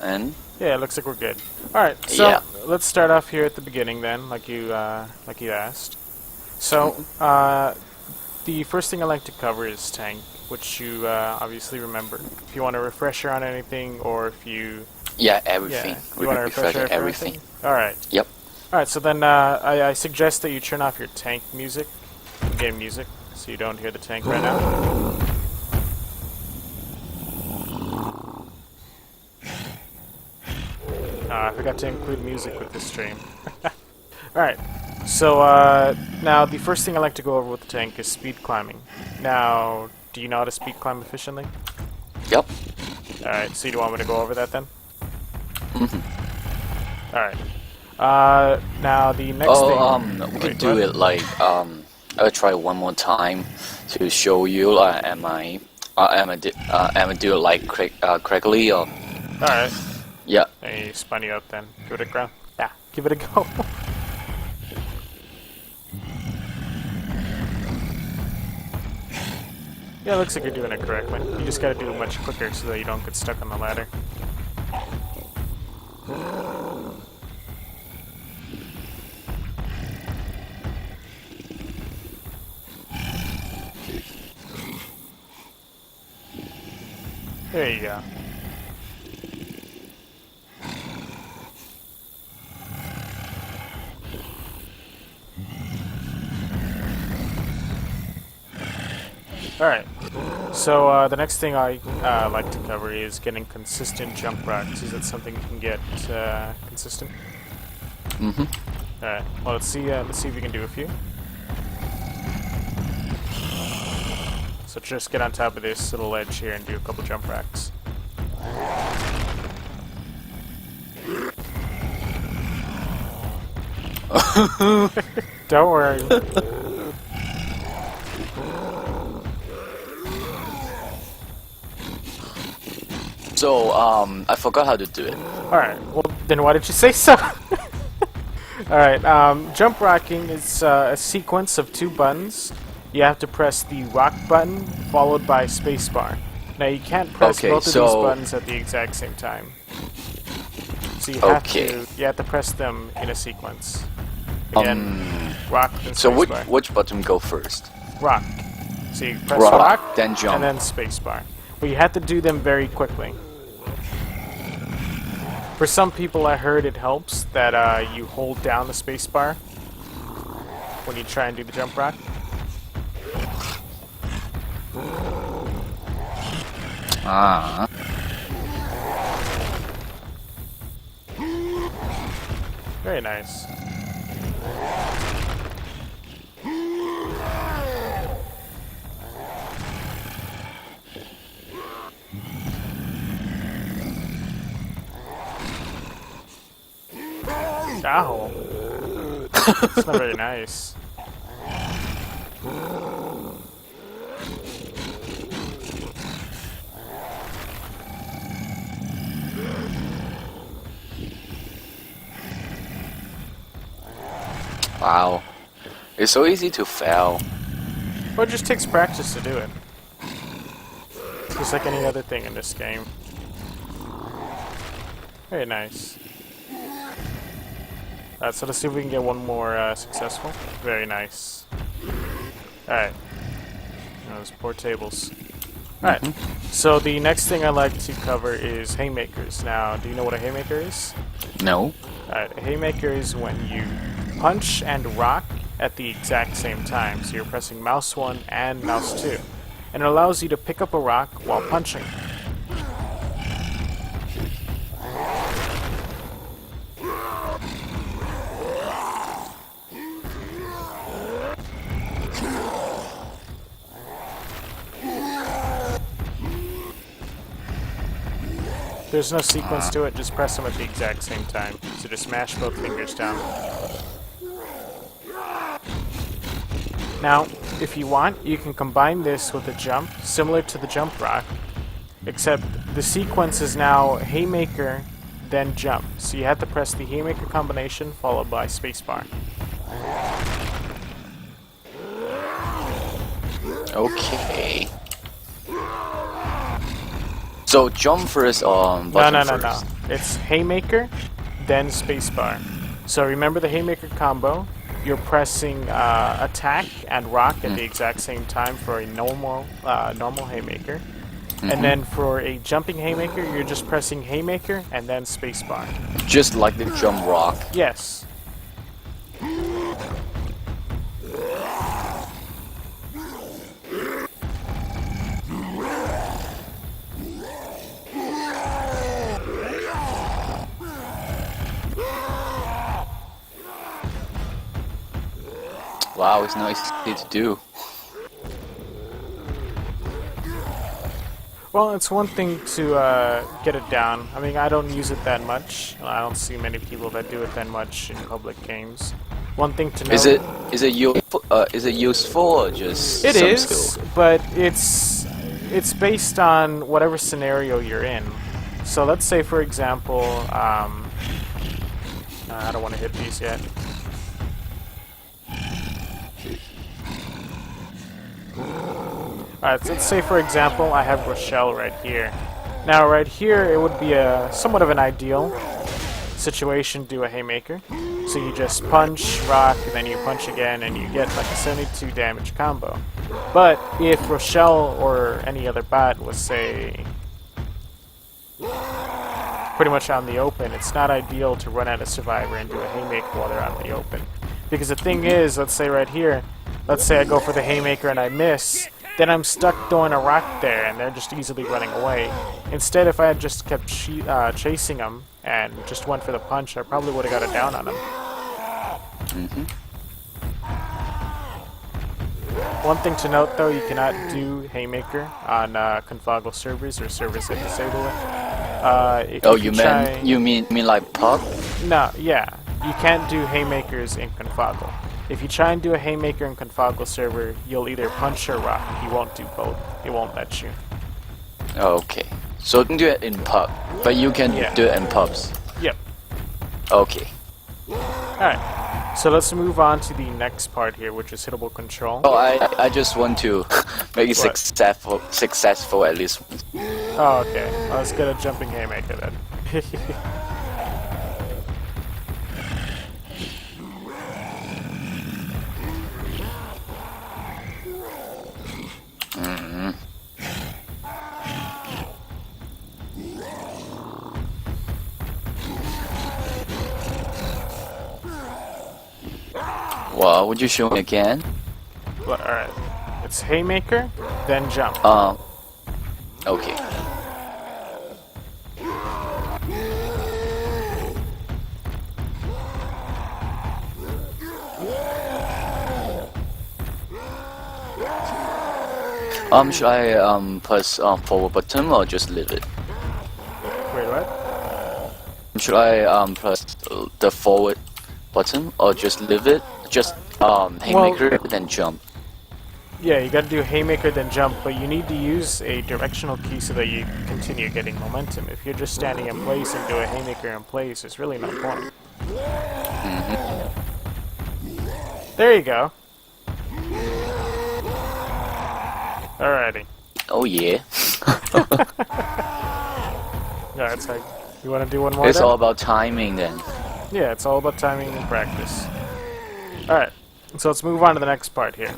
And Yeah, it looks like we're good. Alright, so yeah. let's start off here at the beginning then, like you asked. So, the first thing I like to cover is tank, which you obviously remember. If you want a refresher on anything, or if you... Yeah, everything. you want a refresher for everything. anything? Alright. Yep. Alright, so then I suggest that you turn off your tank music, in-game music, so you don't hear the tank right now. I forgot to include music with this stream. Alright, so now the first thing I like to go over with the tank is speed climbing. Now, do you know how to speed climb efficiently? Yep. Alright, so you want me to go over that then? Mm-hmm. Alright. Now the next thing... we could do it like, I'll try one more time to show you, am I do it like correctly, or... Alright. Yeah. Hey, spun you up then. Give it a go. Yeah, give it a go. Yeah, it looks like you're doing it correctly. You just gotta do it much quicker so that you don't get stuck on the ladder. There you go. Alright, so the next thing I like to cover is getting consistent jump rocks. Is that something you can get consistent? Mm-hmm. Alright, well let's see if we can do a few. So just get on top of this little ledge here and do a couple jump rocks. Don't worry. So, I forgot how to do it. Alright, well then why did you say so? Alright, jump rocking is a sequence of 2 buttons. You have to press the rock button followed by spacebar. Now you can't press both of these buttons at the exact same time. So you have to press them in a sequence. Again, rock then spacebar. So which button go first? Rock. So you press rock, then jump, and then spacebar. But you have to do them very quickly. For some people, I heard it helps that you hold down the spacebar when you try and do the jump rock. Ah. Very nice. Ow. It's not very nice. Wow. It's so easy to fail. Well, it just takes practice to do it. Just like any other thing in this game. Very nice. Alright, so let's see if we can get one more successful. Very nice. Alright. Those poor tables. Alright, so the next thing I like to cover is haymakers. Now, do you know what a haymaker is? No. Alright, a haymaker is when you punch and rock at the exact same time. So you're pressing mouse 1 and mouse 2. And it allows you to pick up a rock while punching. There's no sequence to it, just press them at the exact same time. So just mash both fingers down. Now, if you want, you can combine this with a jump, similar to the jump rock, except the sequence is now haymaker, then jump. So you have to press the haymaker combination followed by spacebar. Okay. So jump first or No, button no, no, first? no. It's haymaker, then spacebar. So remember the haymaker combo. You're pressing attack and rock at the exact same time for a normal haymaker. And then for a jumping haymaker, you're just pressing haymaker and then spacebar. Just like the jump rock. Yes. Wow, it's not easy to do. Well, it's one thing to get it down. I mean, I don't use it that much. I don't see many people that do it that much in public games. One thing to know... Is it useful or just It some is, skill? but it's based on whatever scenario you're in. So let's say, for example, I don't want to hit these yet. Alright, so let's say, for example, I have Rochelle right here. Now, right here, it would be a somewhat of an ideal situation to do a haymaker. So you just punch, rock, and then you punch again, and you get like a 72 damage combo. But if Rochelle or any other bot was, say, pretty much out in the open, it's not ideal to run at a survivor and do a haymaker while they're out in the open. Because the thing is, let's say right here, let's say I go for the haymaker and I miss, then I'm stuck throwing a rock there, and they're just easily running away. Instead, if I had just kept chasing them and just went for the punch, I probably would have got it down on them. One thing to note, though, you cannot do haymaker on Confoggle servers or servers that disable it. Oh, you mean like pub? No, yeah, you can't do haymakers in Confoggle. If you try and do a haymaker in Confoggle server, you'll either punch or rock. You won't do both. It won't let you. Okay. So you can do it in pub, but you can do it in pubs. Yep. Okay. Alright. So let's move on to the next part here, which is hittable control. Oh, I just want to make it successful at least. Oh, okay. Well, let's get a jumping haymaker then. Well, would you show me again? Well, alright. It's haymaker, then jump. Okay. Should I press forward button or just leave it? Wait, what? Should I press the forward button or just leave it? Just haymaker then jump. Yeah, you gotta do haymaker then jump, but you need to use a directional key so that you continue getting momentum. If you're just standing in place and do a haymaker in place, there's really no point. There you go. Alrighty. Oh yeah. Yeah, it's like, you wanna do one more It's then? all about timing then. Yeah, it's all about timing and practice. Alright, so let's move on to the next part here.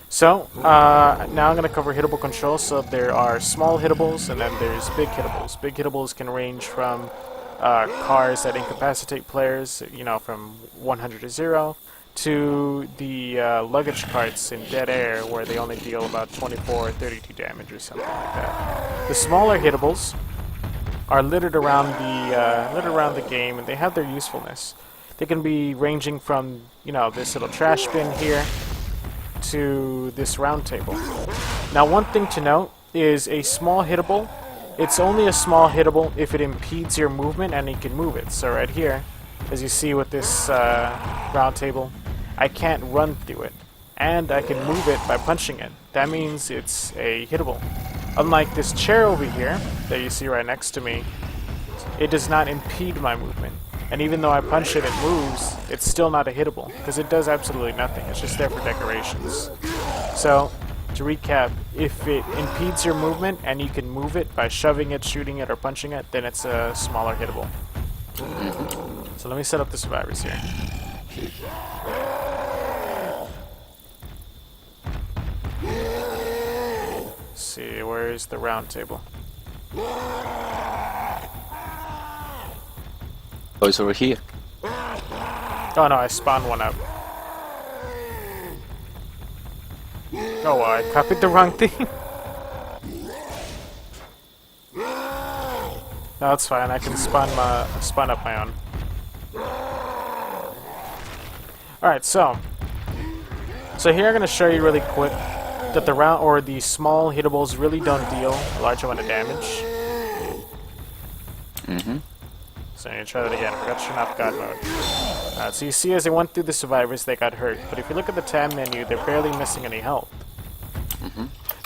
So, now I'm going to cover hittable control. So there are small hittables and then there's big hittables. Big hittables can range from cars that incapacitate players, you know, from 100 to 0, to the luggage carts in dead air where they only deal about 24 or 32 damage or something like that. The smaller hittables are littered around the game, and they have their usefulness. They can be ranging from, you know, this little trash bin here to this round table. Now, one thing to note is a small hittable. It's only a small hittable if it impedes your movement and you can move it. So right here, as you see with this round table, I can't run through it, and I can move it by punching it. That means it's a hittable. Unlike this chair over here that you see right next to me, it does not impede my movement. And even though I punch it, it moves, it's still not a hittable, because it does absolutely nothing. It's just there for decorations. So, to recap, if it impedes your movement and you can move it by shoving it, shooting it, or punching it, then it's a smaller hittable. So let me set up the survivors here. Let's see, where is the round table? Oh, it's over here. Oh no, I spawned one up. Oh well, I copied the wrong thing. No, it's fine. I can spawn up my own. All right, so here I'm gonna show you really quick that the round or the small hittables really don't deal a large amount of damage. So I'm gonna try that again. Forgot to turn off God mode. So you see, as I went through the survivors, they got hurt. But if you look at the tab menu, they're barely missing any health.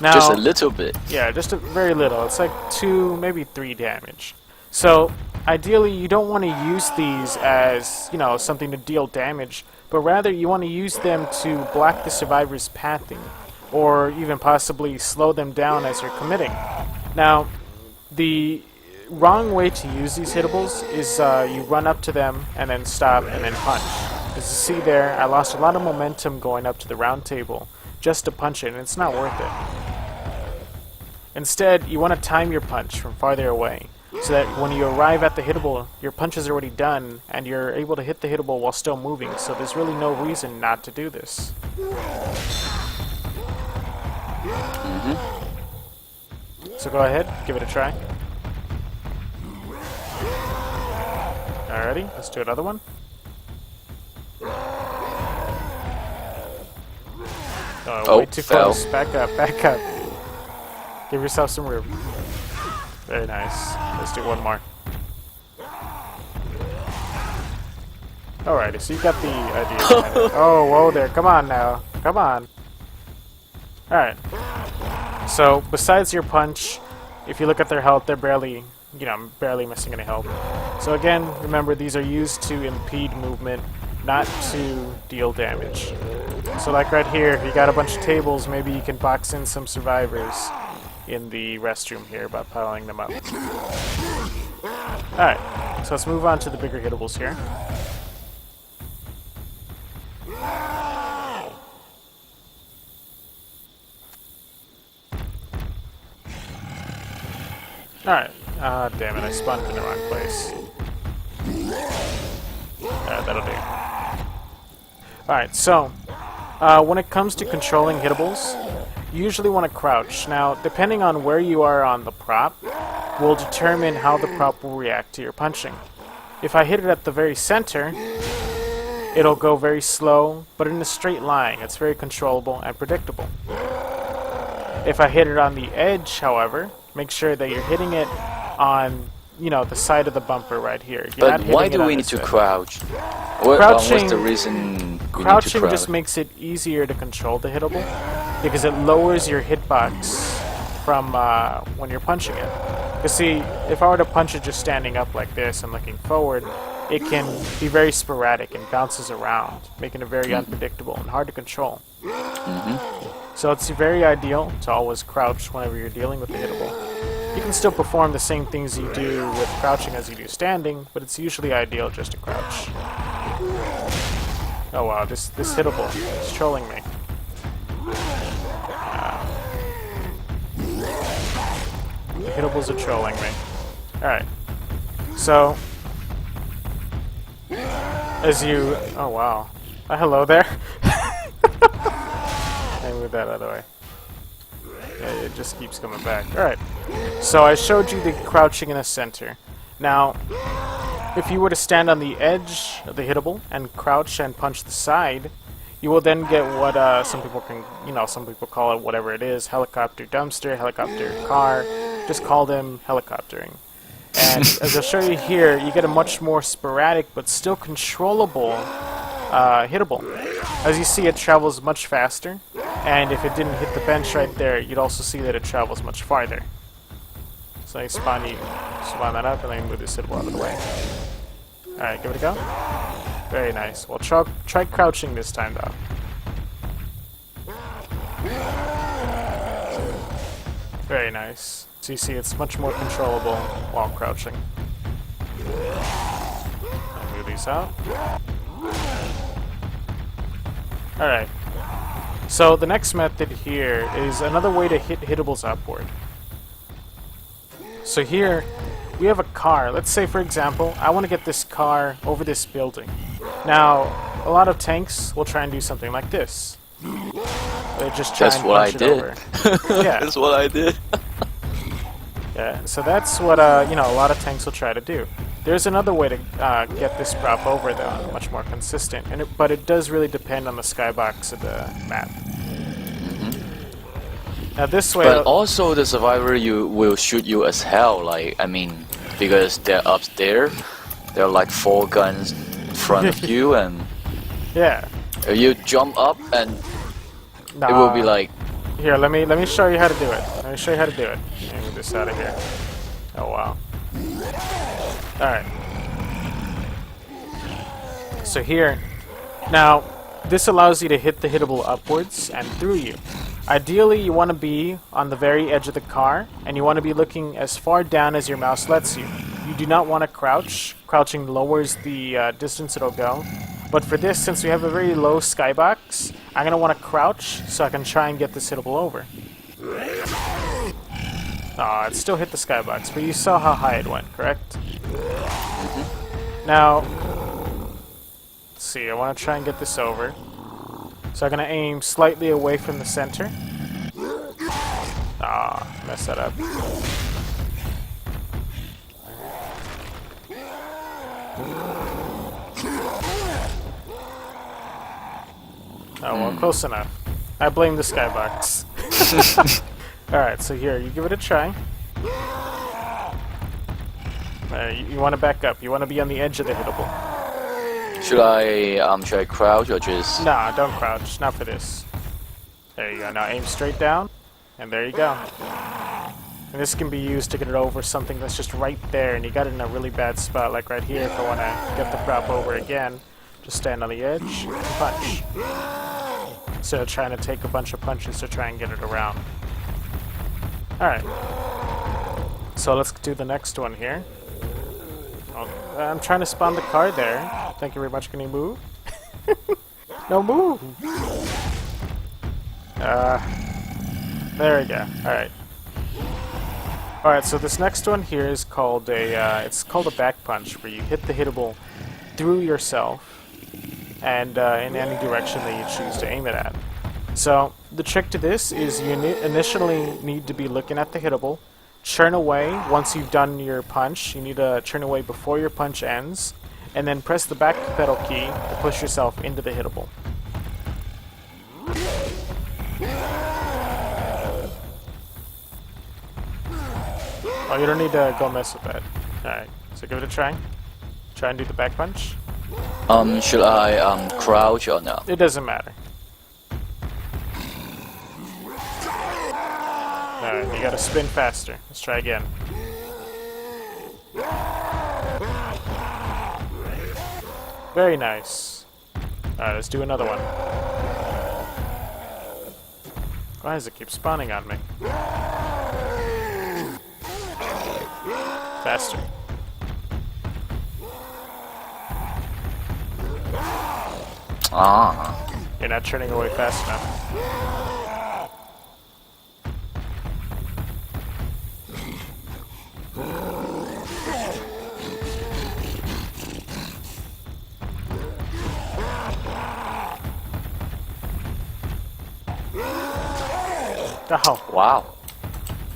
Now, just a little bit. Yeah, just very little. It's like 2, maybe 3 damage. So ideally, you don't want to use these as, you know, something to deal damage, but rather you want to use them to block the survivor's pathing, or even possibly slow them down as you're committing. Now, the wrong way to use these hittables is you run up to them and then stop and then punch. As you see there, I lost a lot of momentum going up to the round table just to punch it, and it's not worth it. Instead, you want to time your punch from farther away, so that when you arrive at the hittable, your punch is already done, and you're able to hit the hittable while still moving, so there's really no reason not to do this. So go ahead, give it a try. Alrighty, let's do another one. Oh, way too close. Back up, back up. Give yourself some room. Very nice. Let's do one more. Alrighty, so you got the idea behind it. Oh, whoa there. Come on now. Come on. Alright. So, besides your punch, if you look at their health, they're barely, barely missing any health. So again, remember, these are used to impede movement, not to deal damage. So like right here, if you got a bunch of tables, maybe you can box in some survivors in the restroom here by piling them up. Alright, so let's move on to the bigger hittables here. Alright, damn it, I spawned in the wrong place. That'll do. Alright, so, when it comes to controlling hittables, you usually want to crouch. Now, depending on where you are on the prop, will determine how the prop will react to your punching. If I hit it at the very center, it'll go very slow, but in a straight line. It's very controllable and predictable. If I hit it on the edge, however, make sure that you're hitting it on, the side of the bumper right here. But why do we need to crouch? What's the reason? Crouching just makes it easier to control the hittable, because it lowers your hitbox from when you're punching it. You see, if I were to punch it just standing up like this and looking forward, it can be very sporadic and bounces around, making it very unpredictable and hard to control. So it's very ideal to always crouch whenever you're dealing with the hittable. You can still perform the same things you do with crouching as you do standing, but it's usually ideal just to crouch. Oh wow, this hittable is trolling me. The hittables are trolling me. Alright. So, oh wow. Hello there. Let me move that out of the way. Yeah, it just keeps coming back. Alright. So I showed you the crouching in the center. Now, if you were to stand on the edge of the hittable and crouch and punch the side, you will then get what some people call it whatever it is, helicopter dumpster, helicopter car. Just call them helicoptering. And as I'll show you here, you get a much more sporadic but still controllable hittable. As you see, it travels much faster, and if it didn't hit the bench right there, you'd also see that it travels much farther. So I spawn that up, and then move this hittable out of the way. Alright, give it a go. Very nice. Well, try crouching this time, though. Very nice. So you see it's much more controllable while crouching. I'll move these out. Alright. So the next method here is another way to hit hittables upward. So here, we have a car. Let's say, for example, I want to get this car over this building. Now, a lot of tanks will try and do something like this. They just try and punch it over. Yeah. That's what I did. Yeah, so that's what you know, a lot of tanks will try to do. There's another way to get this prop over, though, much more consistent. But it does really depend on the skybox of the map. Now this way... But also the survivor will shoot you as hell, like, I mean, because they're up there, there are like 4 guns in front of you, and... Yeah. If you jump up, and nah. it will be like... Here, let me show you how to do it. Let me show you how to do it. Let me move this out of here. Oh, wow. Alright. So here... Now, this allows you to hit the hittable upwards and through you. Ideally, you want to be on the very edge of the car, and you want to be looking as far down as your mouse lets you. You do not want to crouch. Crouching lowers the distance it'll go. But for this, since we have a very low skybox, I'm going to want to crouch so I can try and get this hittable over. Aw, it still hit the skybox, but you saw how high it went, correct? Now, let's see, I want to try and get this over. So I'm going to aim slightly away from the center. Ah, messed that up. Oh, well, close enough. I blame the skybox. Alright, so here, you give it a try. You want to back up. You want to be on the edge of the hittable. Should I crouch or just... Nah, don't crouch. Not for this. There you go. Now aim straight down, and there you go. And this can be used to get it over something that's just right there, and you got it in a really bad spot, like right here. If I want to get the prop over again, just stand on the edge and punch. Instead of trying to take a bunch of punches to try and get it around. Alright. So let's do the next one here. I'm trying to spawn the car there. Thank you very much. Can you move? No, move! There we go. Alright. Alright, so this next one here is called it's called a back punch, where you hit the hittable through yourself and in any direction that you choose to aim it at. So, the trick to this is you initially need to be looking at the hittable, churn away once you've done your punch. You need to churn away before your punch ends, and then press the back pedal key to push yourself into the hittable. Oh, you don't need to go mess with that. Alright, so give it a try. Try and do the back punch. Should I crouch or no? It doesn't matter. Alright, you gotta spin faster. Let's try again. Very nice. Alright, let's do another one. Why does it keep spawning on me? Faster. Ah. You're not turning away fast enough. Oh, Wow.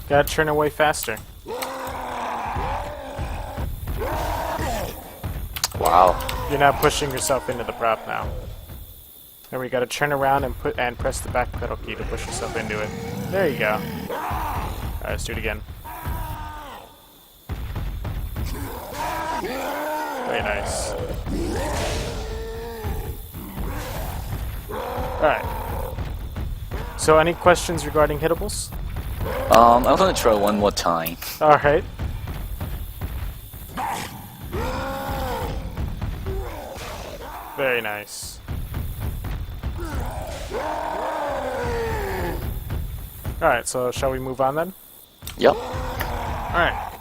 gotta turn away faster. Wow. You're not pushing yourself into the prop now. And we gotta turn around and press the back pedal key to push yourself into it. There you go. Alright, let's do it again. Very nice. Alright. So any questions regarding hittables? I'm gonna try one more time. Alright. Very nice. Alright, so shall we move on then? Yep. Alright.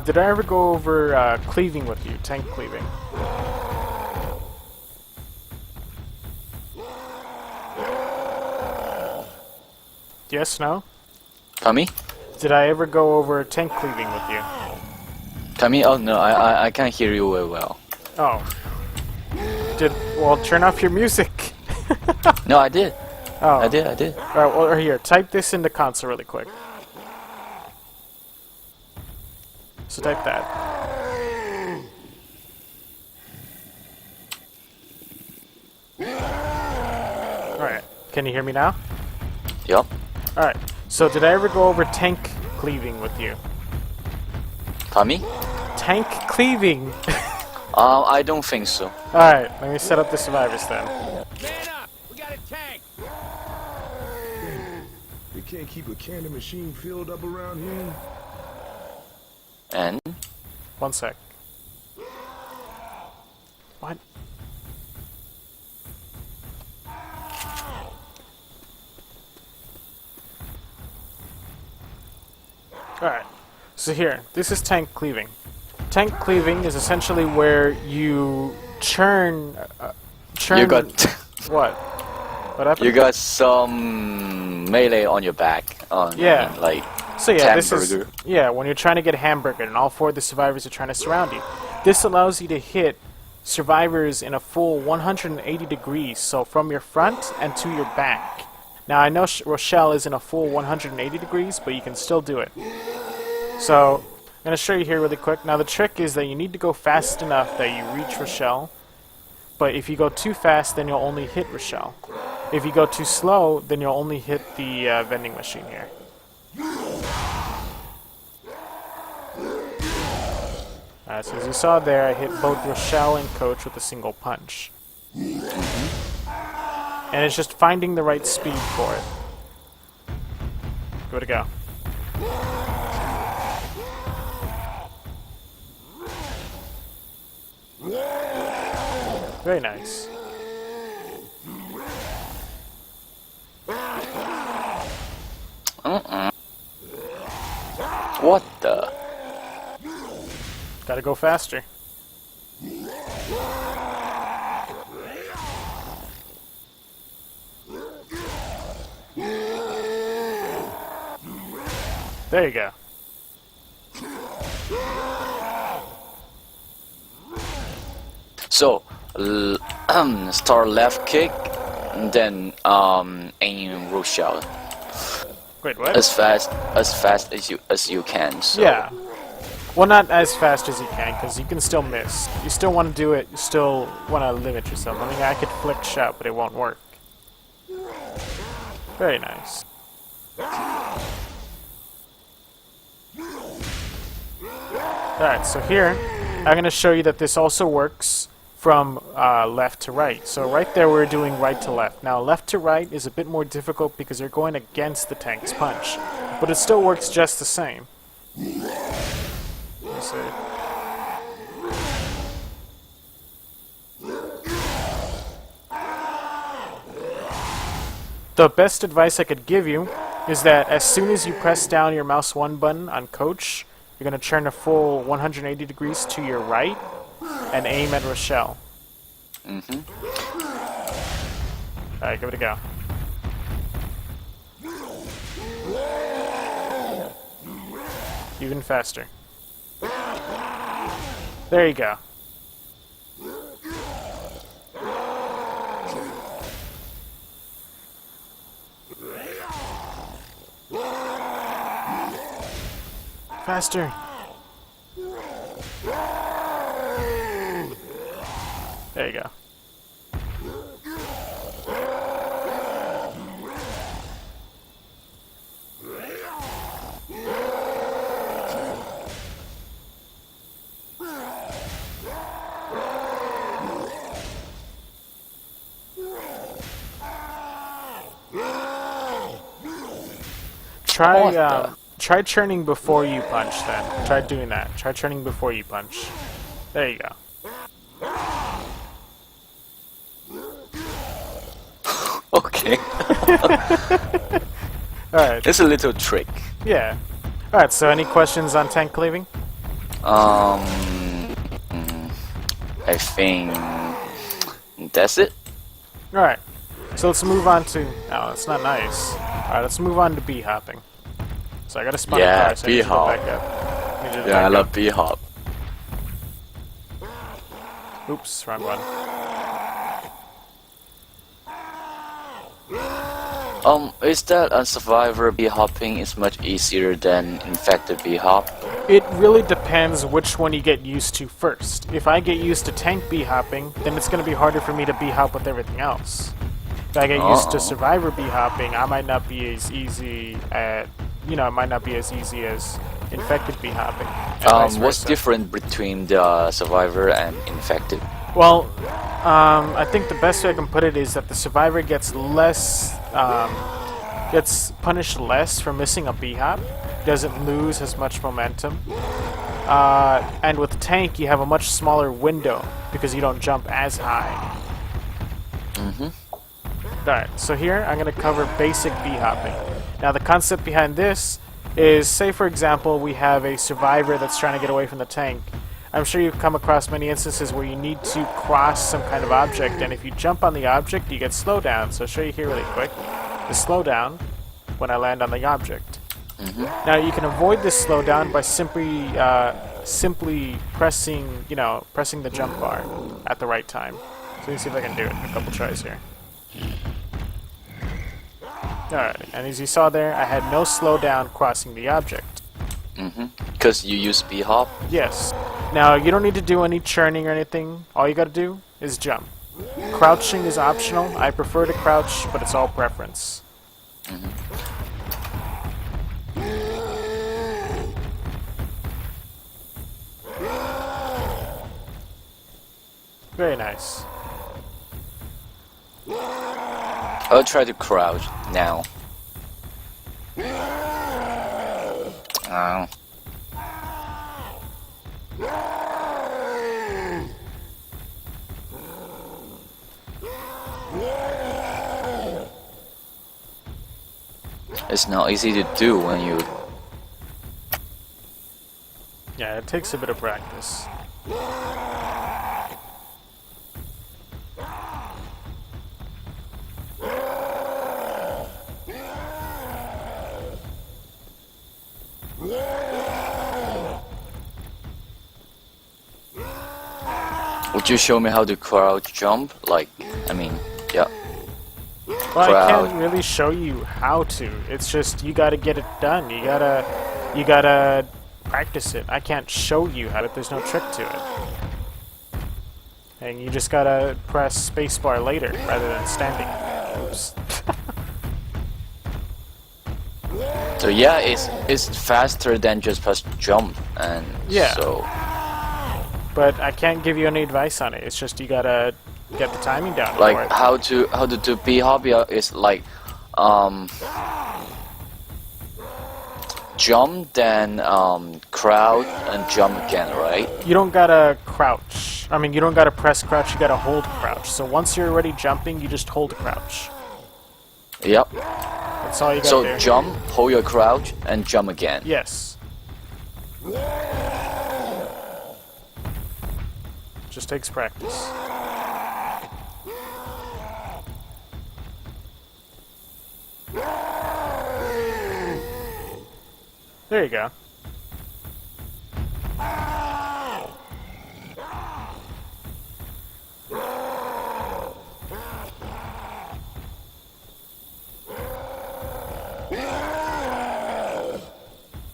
Did I ever go over cleaving with you? Tank cleaving? Yes, no? Tommy? Did I ever go over tank cleaving with you? Tommy? Oh no, I can't hear you very well. Oh. Well, turn off your music. No, I did. Oh. I did. Alright, well, here, type this into console really quick. So type that. Alright, can you hear me now? Yep. Alright, so did I ever go over tank cleaving with you? Tommy? Tank cleaving! I don't think so. Alright, let me set up the survivors then. Man up! We got a tank! They can't keep a cannon machine filled up around here. And? 1 sec. What? Alright, so here, this is tank cleaving. Tank cleaving is essentially where you churn... You got... What? What happened? You got some melee on your back. Yeah. Like... So yeah, this is hamburger. when you're trying to get a hamburger and all 4 of the survivors are trying to surround you. This allows you to hit survivors in a full 180 degrees, so from your front and to your back. Now I know Rochelle is in a full 180 degrees, but you can still do it. So I'm going to show you here really quick. Now the trick is that you need to go fast enough that you reach Rochelle, but if you go too fast, then you'll only hit Rochelle. If you go too slow, then you'll only hit the vending machine here. So as you saw there, I hit both Rochelle and Coach with a single punch. And it's just finding the right speed for it. Give it a go. Very nice. What the? Gotta go faster. There you go. So, start left kick, and then aim Rochelle Wait, what? as fast as you can. So. Yeah. Well, not as fast as you can, because you can still miss. You still want to do it, you still want to limit yourself. I mean, I could flick shot, but it won't work. Very nice. Alright, so here, I'm going to show you that this also works from left to right. So right there, we're doing right to left. Now, left to right is a bit more difficult because you're going against the tank's punch. But it still works just the same. Let's see. The best advice I could give you is that as soon as you press down your mouse 1 button on Coach, you're going to turn a full 180 degrees to your right and aim at Rochelle. Alright, give it a go. Even faster. There you go. Faster. There you go. Try churning before you punch then. Try doing that. Try churning before you punch. There you go. Okay. Alright. It's a little trick. Yeah. Alright, so any questions on tank cleaving? I think that's it. Alright, so let's move on to... Oh, that's not nice. Alright, let's move on to bee hopping. So I gotta spawn a Yeah, car, so I need you to go bee-hop. back up. Need you to Yeah, I back love up. B-hop. Oops, wrong one. Is that a survivor bee-hopping is much easier than infected bee-hop? It really depends which one you get used to first. If I get used to tank bee hopping, then it's going to be harder for me to bee hop with everything else. If I get used to survivor bee hopping, I might not be as easy at, it might not be as easy as infected bee hopping. and vice What's versa. different between the survivor and infected? Well, I think the best way I can put it is that the survivor gets gets punished less for missing a bee hop, doesn't lose as much momentum, and with tank you have a much smaller window because you don't jump as high. Alright, so here I'm going to cover basic bee hopping. Now the concept behind this is, say for example we have a survivor that's trying to get away from the tank. I'm sure you've come across many instances where you need to cross some kind of object, and if you jump on the object, you get slowed down. So I'll show you here really quick. The slowdown when I land on the object. Now you can avoid this slowdown by simply pressing, pressing the jump bar at the right time. So let me see if I can do it. A couple tries here. Alright, and as you saw there, I had no slowdown crossing the object. Because you use B-hop? Yes. Now, you don't need to do any churning or anything. All you gotta do is jump. Crouching is optional. I prefer to crouch, but it's all preference. Very nice. I'll try to crouch now. It's not easy to do when you... Yeah, it takes a bit of practice. Would you show me how to crouch jump? Like, I mean, yeah. Well, I Crowd. can't really show you how to. It's just you gotta get it done. You gotta practice it. I can't show you how to. There's no trick to it. And you just gotta press spacebar later rather than standing. Oops. So yeah, it's faster than just press jump, and Yeah. so But I can't give you any advice on it. It's just you gotta get the timing down for like it. how to do B-hop is like jump, then crouch and jump again, right? You don't gotta crouch. I mean, you don't gotta press crouch. You gotta hold crouch. So once you're already jumping, you just hold crouch. Yep. That's all you gotta So do. jump, hold your crouch, and jump again. Yes. Just takes practice. There you go.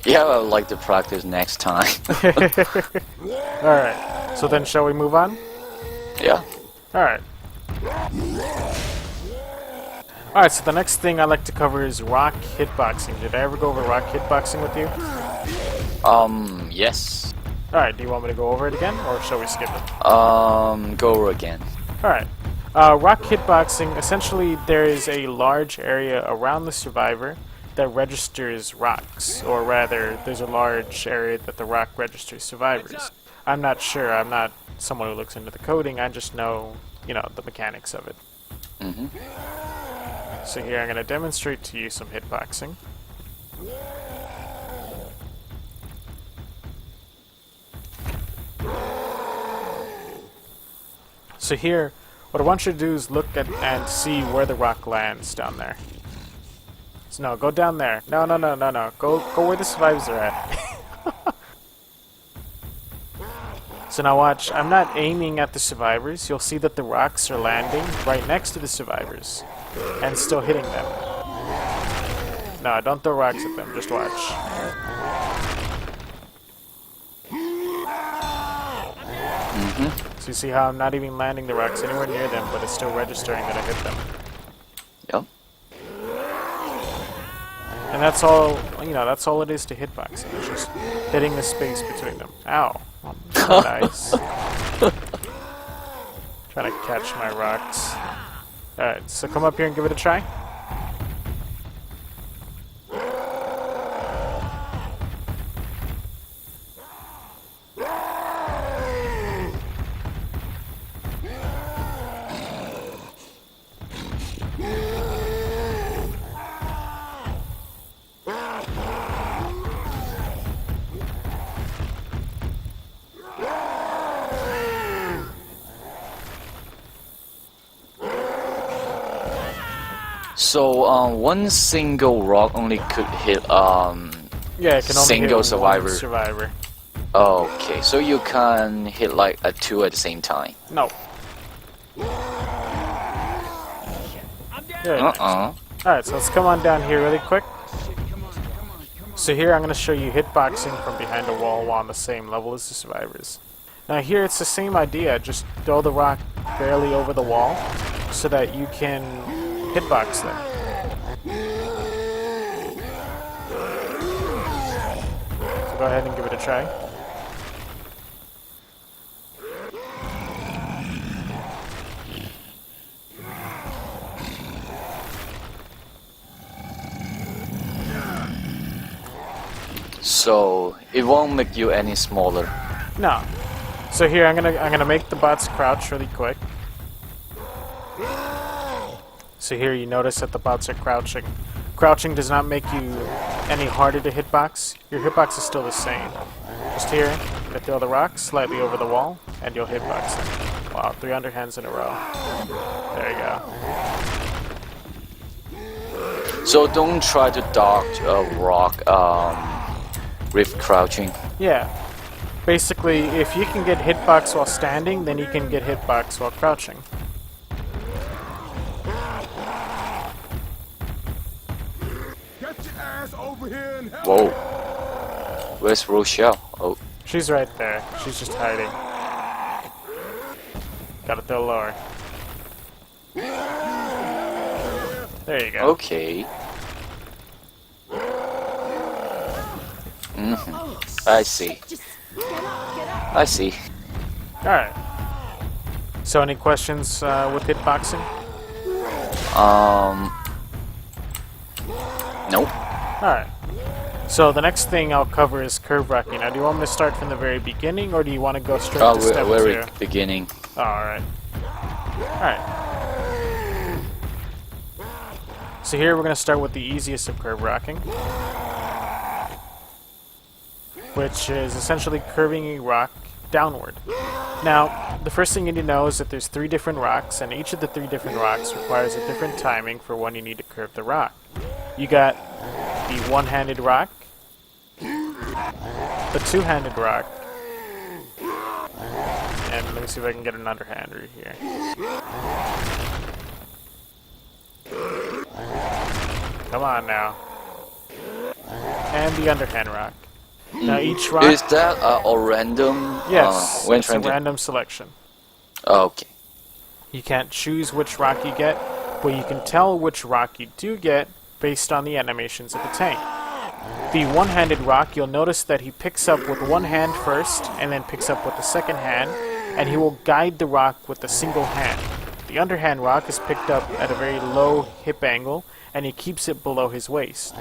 Yeah, I would like to practice next time. Alright, so then shall we move on? Yeah. Alright. Alright, so the next thing I like to cover is rock hitboxing. Did I ever go over rock hitboxing with you? Yes. Alright, do you want me to go over it again, or shall we skip it? Go over again. Alright. Rock hitboxing, essentially there is a large area around the survivor that registers rocks, or rather, there's a large area that the rock registers survivors. I'm not sure, I'm not someone who looks into the coding, I just know, the mechanics of it. So here I'm going to demonstrate to you some hitboxing. So here, what I want you to do is look at and see where the rock lands down there. So no, go down there. No. Go where the survivors are at. So now watch, I'm not aiming at the survivors. You'll see that the rocks are landing right next to the survivors and still hitting them. No, don't throw rocks at them, just watch. So you see how I'm not even landing the rocks anywhere near them, but it's still registering that I hit them. Yep. And that's all, that's all it is to hitboxing. It's just hitting the space between them. Ow. Nice. Trying to catch my rocks. Alright, so come up here and give it a try. So one single rock only could hit Yeah, it can only single hit survivor. one survivor. Okay, so you can hit like a two at the same time. No. I'm down. Good. Alright, so let's come on down here really quick. So here I'm going to show you hitboxing from behind a wall while on the same level as the survivors. Now here it's the same idea, just throw the rock barely over the wall so that you can hitbox them. So go ahead and give it a try. So it won't make you any smaller. No. So here I'm gonna make the bots crouch really quick. So here you notice that the bots are crouching. Crouching does not make you any harder to hitbox. Your hitbox is still the same. Just here, I'm gonna throw the rock slightly over the wall, and you'll hitbox them. Wow, 3 underhands in a row. There you go. So don't try to dodge a rock with crouching. Yeah. Basically, if you can get hitbox while standing, then you can get hitbox while crouching. Get your ass over here and help. Whoa. Where's Rochelle? Oh. She's right there. She's just hiding. Gotta throw lower. There you go. Okay. I see. I see. Alright. So any questions with hitboxing? Nope. Alright. So the next thing I'll cover is curve rocking. Now do you want me to start from the very beginning or do you want to go straight to step Very 2? beginning. Alright. Alright. So here we're going to start with the easiest of curve rocking, which is essentially curving a rock downward. Now, the first thing you need to know is that there's 3 different rocks, and each of the 3 different rocks requires a different timing for when you need to curve the rock. You got the one-handed rock, the two-handed rock, and let me see if I can get an underhander here. Come on now. And the underhand rock. Now each rock... Is that a random? Yes, when it's a trying to... random selection. Okay. You can't choose which rock you get, but you can tell which rock you do get based on the animations of the tank. The one-handed rock, you'll notice that he picks up with one hand first, and then picks up with the second hand, and he will guide the rock with a single hand. The underhand rock is picked up at a very low hip angle, and he keeps it below his waist.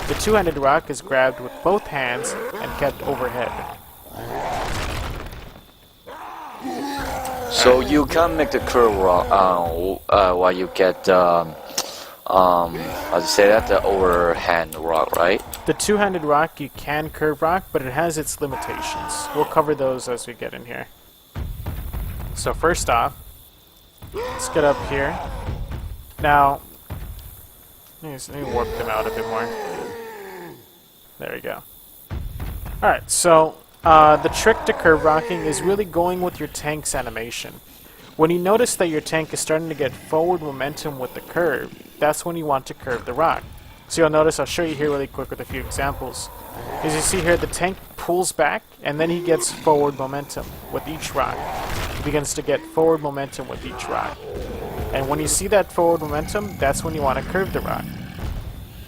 The two-handed rock is grabbed with both hands and kept overhead. So you can make the curve rock while you get how to say that, the overhand rock, right? The two-handed rock you can curve rock, but it has its limitations. We'll cover those as we get in here. So first off, Let's get up here. Now, let me warp them out a bit more. There we go. Alright, so the trick to curve rocking is really going with your tank's animation. When you notice that your tank is starting to get forward momentum with the curve, that's when you want to curve the rock. So you'll notice, I'll show you here really quick with a few examples. As you see here, the tank pulls back, and then he gets forward momentum with each rock. He begins to get forward momentum with each rock. And when you see that forward momentum, that's when you want to curve the rock.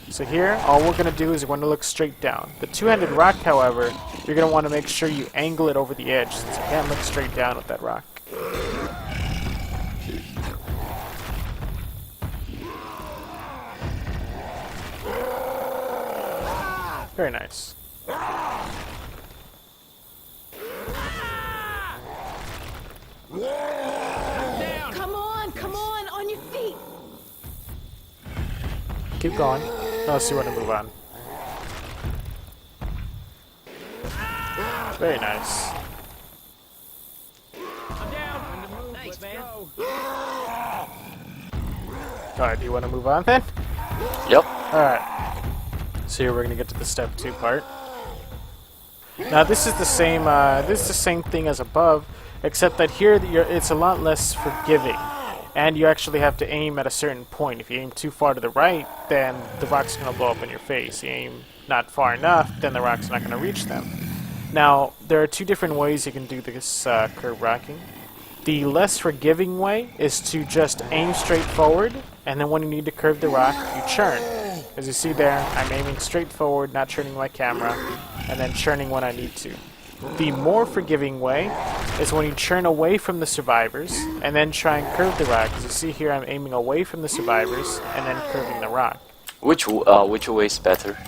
So here, all we're going to do is we're going to look straight down. The two-handed rock, however, you're going to want to make sure you angle it over the edge, since you can't look straight down with that rock. Very nice. Come on your feet. Keep going. Unless you want to move on. Very nice. I'm down. Thanks, man. Alright, do you want to move on then? Yep. Alright. So here we're going to get to the step 2 part. Now this is the same thing as above, except that here it's a lot less forgiving. And you actually have to aim at a certain point. If you aim too far to the right, then the rock's going to blow up in your face. You aim not far enough, then the rock's not going to reach them. Now, there are 2 different ways you can do this curve rocking. The less forgiving way is to just aim straight forward, and then when you need to curve the rock, you churn. As you see there, I'm aiming straight forward, not turning my camera, and then churning when I need to. The more forgiving way is when you churn away from the survivors, and then try and curve the rock. As you see here, I'm aiming away from the survivors, and then curving the rock. Which way is better?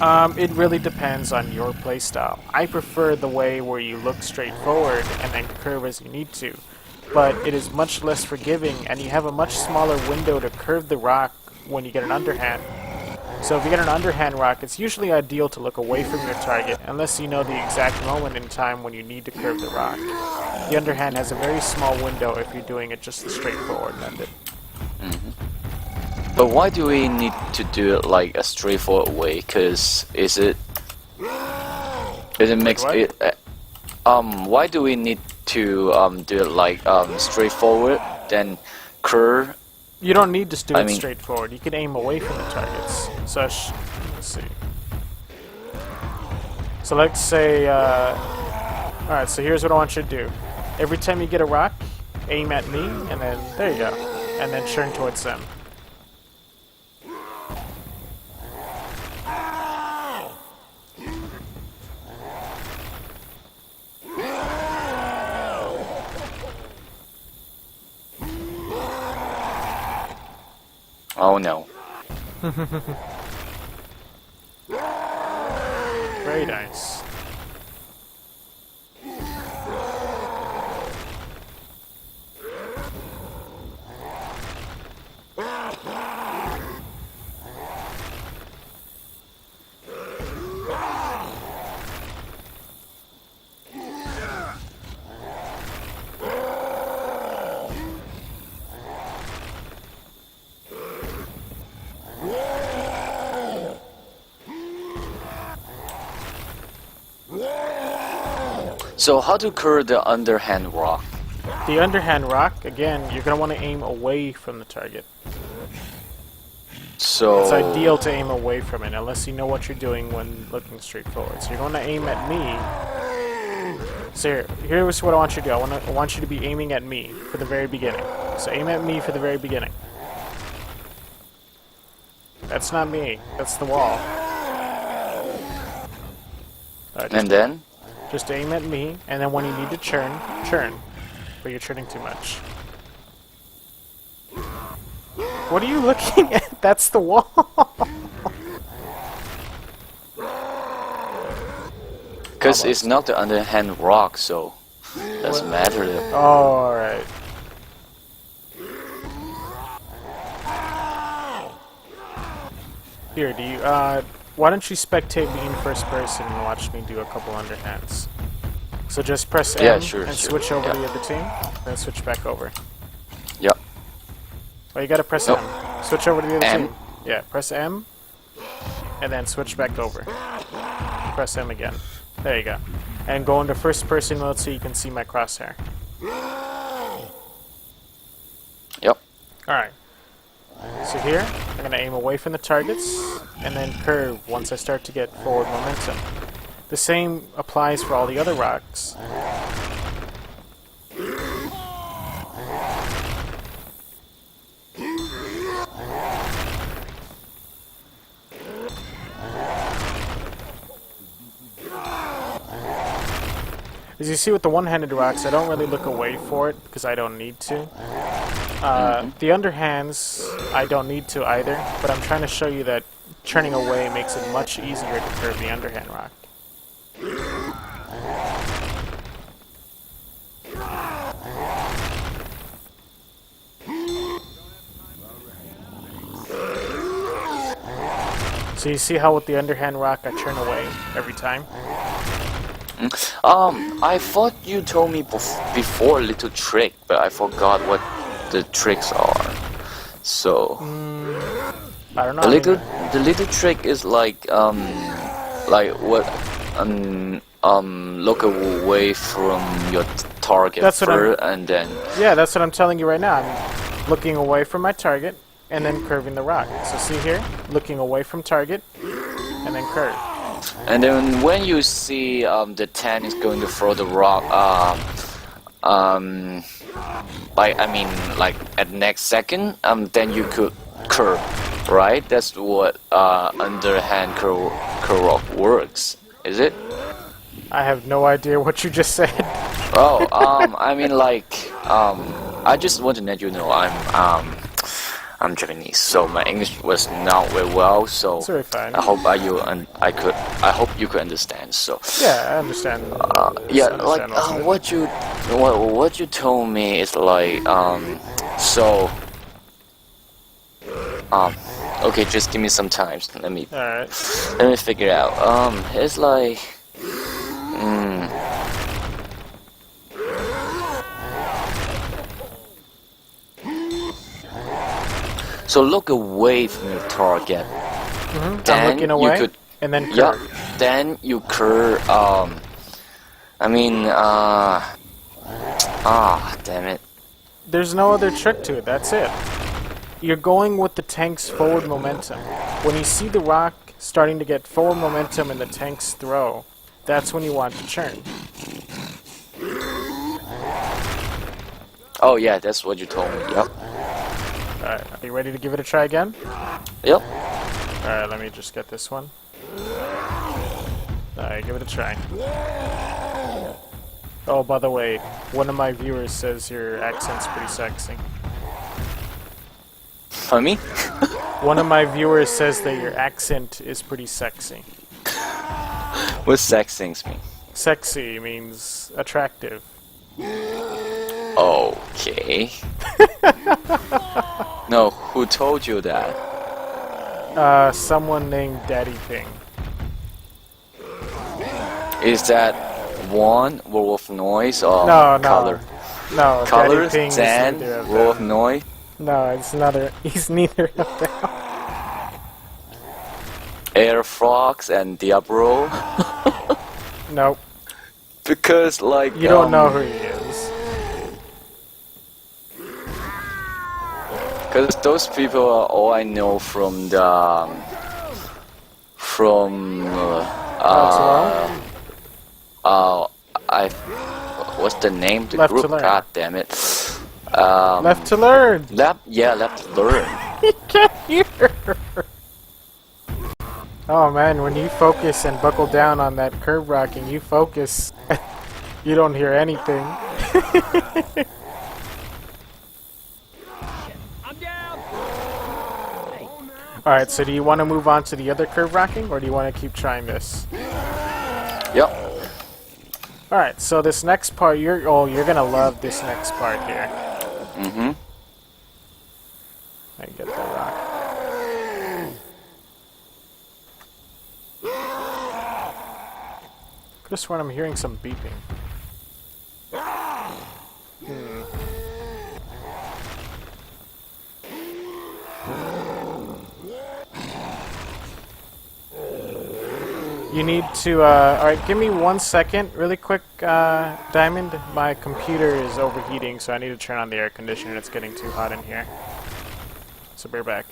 It really depends on your playstyle. I prefer the way where you look straight forward, and then curve as you need to. But it is much less forgiving, and you have a much smaller window to curve the rock when you get an underhand. So if you get an underhand rock, it's usually ideal to look away from your target, unless you know the exact moment in time when you need to curve the rock. The underhand has a very small window if you're doing it just the straightforward method. But why do we need to do it like a straightforward way? Cause it makes what? it. Why do we need to do it like straightforward, then curve? You don't need to do I it mean- straightforward. You can aim away from the targets. So let's see. So let's say, alright, so here's what I want you to do. Every time you get a rock, aim at me, and then, there you go. And then churn towards them. Oh no. Very nice. So how to curve the underhand rock? The underhand rock, again, you're going to want to aim away from the target. So It's ideal to aim away from it, unless you know what you're doing when looking straight forward. So you're going to aim at me. So here's what I want you to do. I want you to be aiming at me for the very beginning. So aim at me for the very beginning. That's not me. That's the wall. and then Just aim at me, and then when you need to churn, churn. But you're churning too much. What are you looking at? That's the wall. because it's not the underhand rock, so doesn't matter. Oh, alright. Here, do you, why don't you spectate me in first person and watch me do a couple underhands? So just press M Yeah, sure, and sure, switch over yeah. to the other team, then switch back over. Yep. Oh, you gotta press Nope. M. Switch over to the other M? team. Yeah, press M, and then switch back over. Press M again. There you go. And go into first person mode so you can see my crosshair. Yep. Alright. So here, I'm going to aim away from the targets, and then curve once I start to get forward momentum. The same applies for all the other rocks. As you see with the one-handed rocks, I don't really look away for it because I don't need to. The underhands, I don't need to either, but I'm trying to show you that turning away makes it much easier to curve the underhand rock. So you see how with the underhand rock I turn away every time? I thought you told me before a little trick, but I forgot what the tricks are. So I don't know. the little trick is like what look away from your target That's what first, and then Yeah, that's what I'm telling you right now. I'm looking away from my target and then curving the rock. So see here, looking away from target and then curve. and then when you see the 10 is going to throw the rock, like at next second, then you could curve, right? That's what underhand curve rock works, is it? I have no idea what you just said. Oh, I just want to let you know I'm Japanese, so my English was not very well. So It's very fine. I hope I hope you could understand. So Yeah, I understand. yeah, understand like most of it. what you told me is like okay, just give me some time. Alright. Let me figure it out. It's like so look away from your target. I'm Then looking away you could, and then yeah. curve. Then you curve. Damn it. There's no other trick to it, that's it. You're going with the tank's forward momentum. When you see the rock starting to get forward momentum in the tank's throw, that's when you want to turn. Oh yeah, that's what you told me. Yep. Alright, are you ready to give it a try again? Yep. Alright, let me just get this one. Alright, give it a try. Oh, by the way, one of my viewers says your accent's pretty sexy. For me? One of my viewers says that your accent is pretty sexy. What sex things mean? Sexy means attractive. Okay. No, who told you that? Someone named Daddy Ping. Is that one wolf noise or No, no. color? No, Colors, Daddy Ping is then neither of wolf them. noise. No, it's neither. He's neither of them. Air Fox and Diablo. Nope. Because like You don't know who he is. Because those people are all I know from the what's the name? The Left to group. Learn. God damn it. Left to learn. Left to learn. He can't hear. Oh man, when you focus and buckle down on that curve rocking, you focus. You don't hear anything. I'm down. Alright, so do you want to move on to the other curve rocking, or do you want to keep trying this? Yep. Alright, so this next part, you're gonna love this next part here. Mm-hmm. I get that rock. Could have sworn I'm hearing some beeping. You need to, alright, give me 1 second, really quick, Diamond. My computer is overheating, so I need to turn on the air conditioner. It's getting too hot in here. So bear back.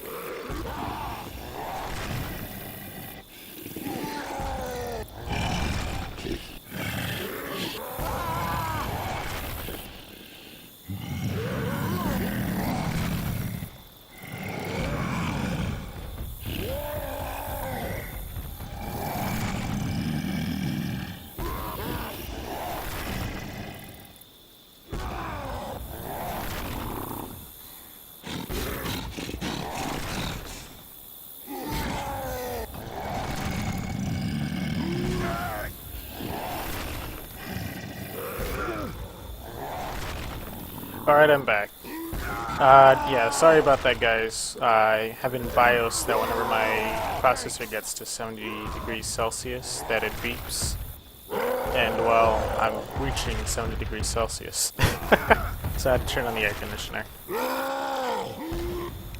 Alright, I'm back. Yeah, sorry about that, guys. I have in BIOS that whenever my processor gets to 70 degrees Celsius, that it beeps. And, well, I'm reaching 70 degrees Celsius. So I had to turn on the air conditioner.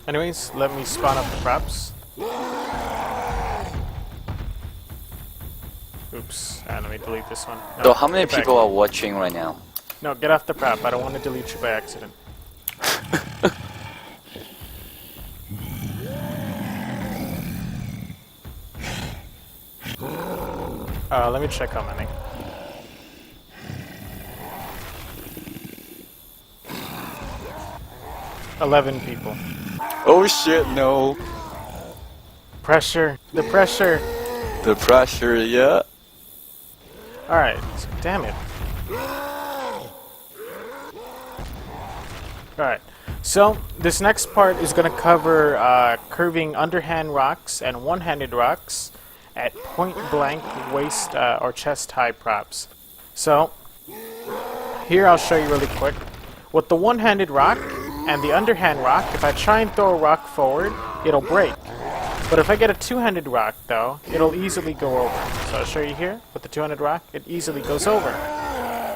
Anyways, let me spawn up the props. Oops, let me delete this one. No, So how many get back. people are watching right now? No, get off the prop. I don't want to delete you by accident. Let me check how many. $11 people. Oh shit, no. Pressure. The pressure. The pressure, yeah. Alright. Damn it. Alright. So, this next part is going to cover curving underhand rocks and one-handed rocks at point-blank waist or chest-high props. So, here I'll show you really quick. With the one-handed rock and the underhand rock, if I try and throw a rock forward, it'll break. But if I get a two-handed rock, though, it'll easily go over. So I'll show you here. With the two-handed rock, it easily goes over.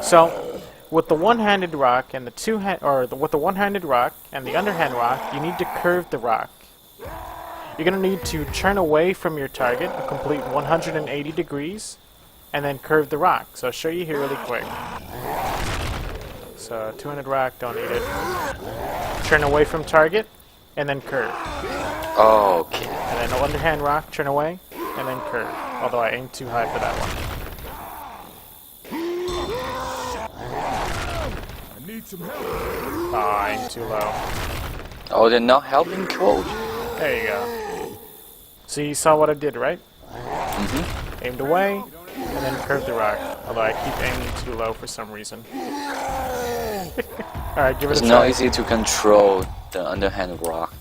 So, with the one-handed rock and the with the one-handed rock and the underhand rock, you need to curve the rock. You're gonna need to turn away from your target a complete 180 degrees, and then curve the rock. So I'll show you here really quick. So two-handed rock, don't need it. Turn away from target, and then curve. Okay. And then underhand rock, turn away, and then curve. Although I aimed too high for that one. I need some help. Oh, I aimed too low. Oh, they're not helping coach. There you go. So you saw what I did, right? Mm-hmm. Aimed away, and then curved the rock. Although I keep aiming too low for some reason. Alright, give it It's a not try. easy to control the underhand rock.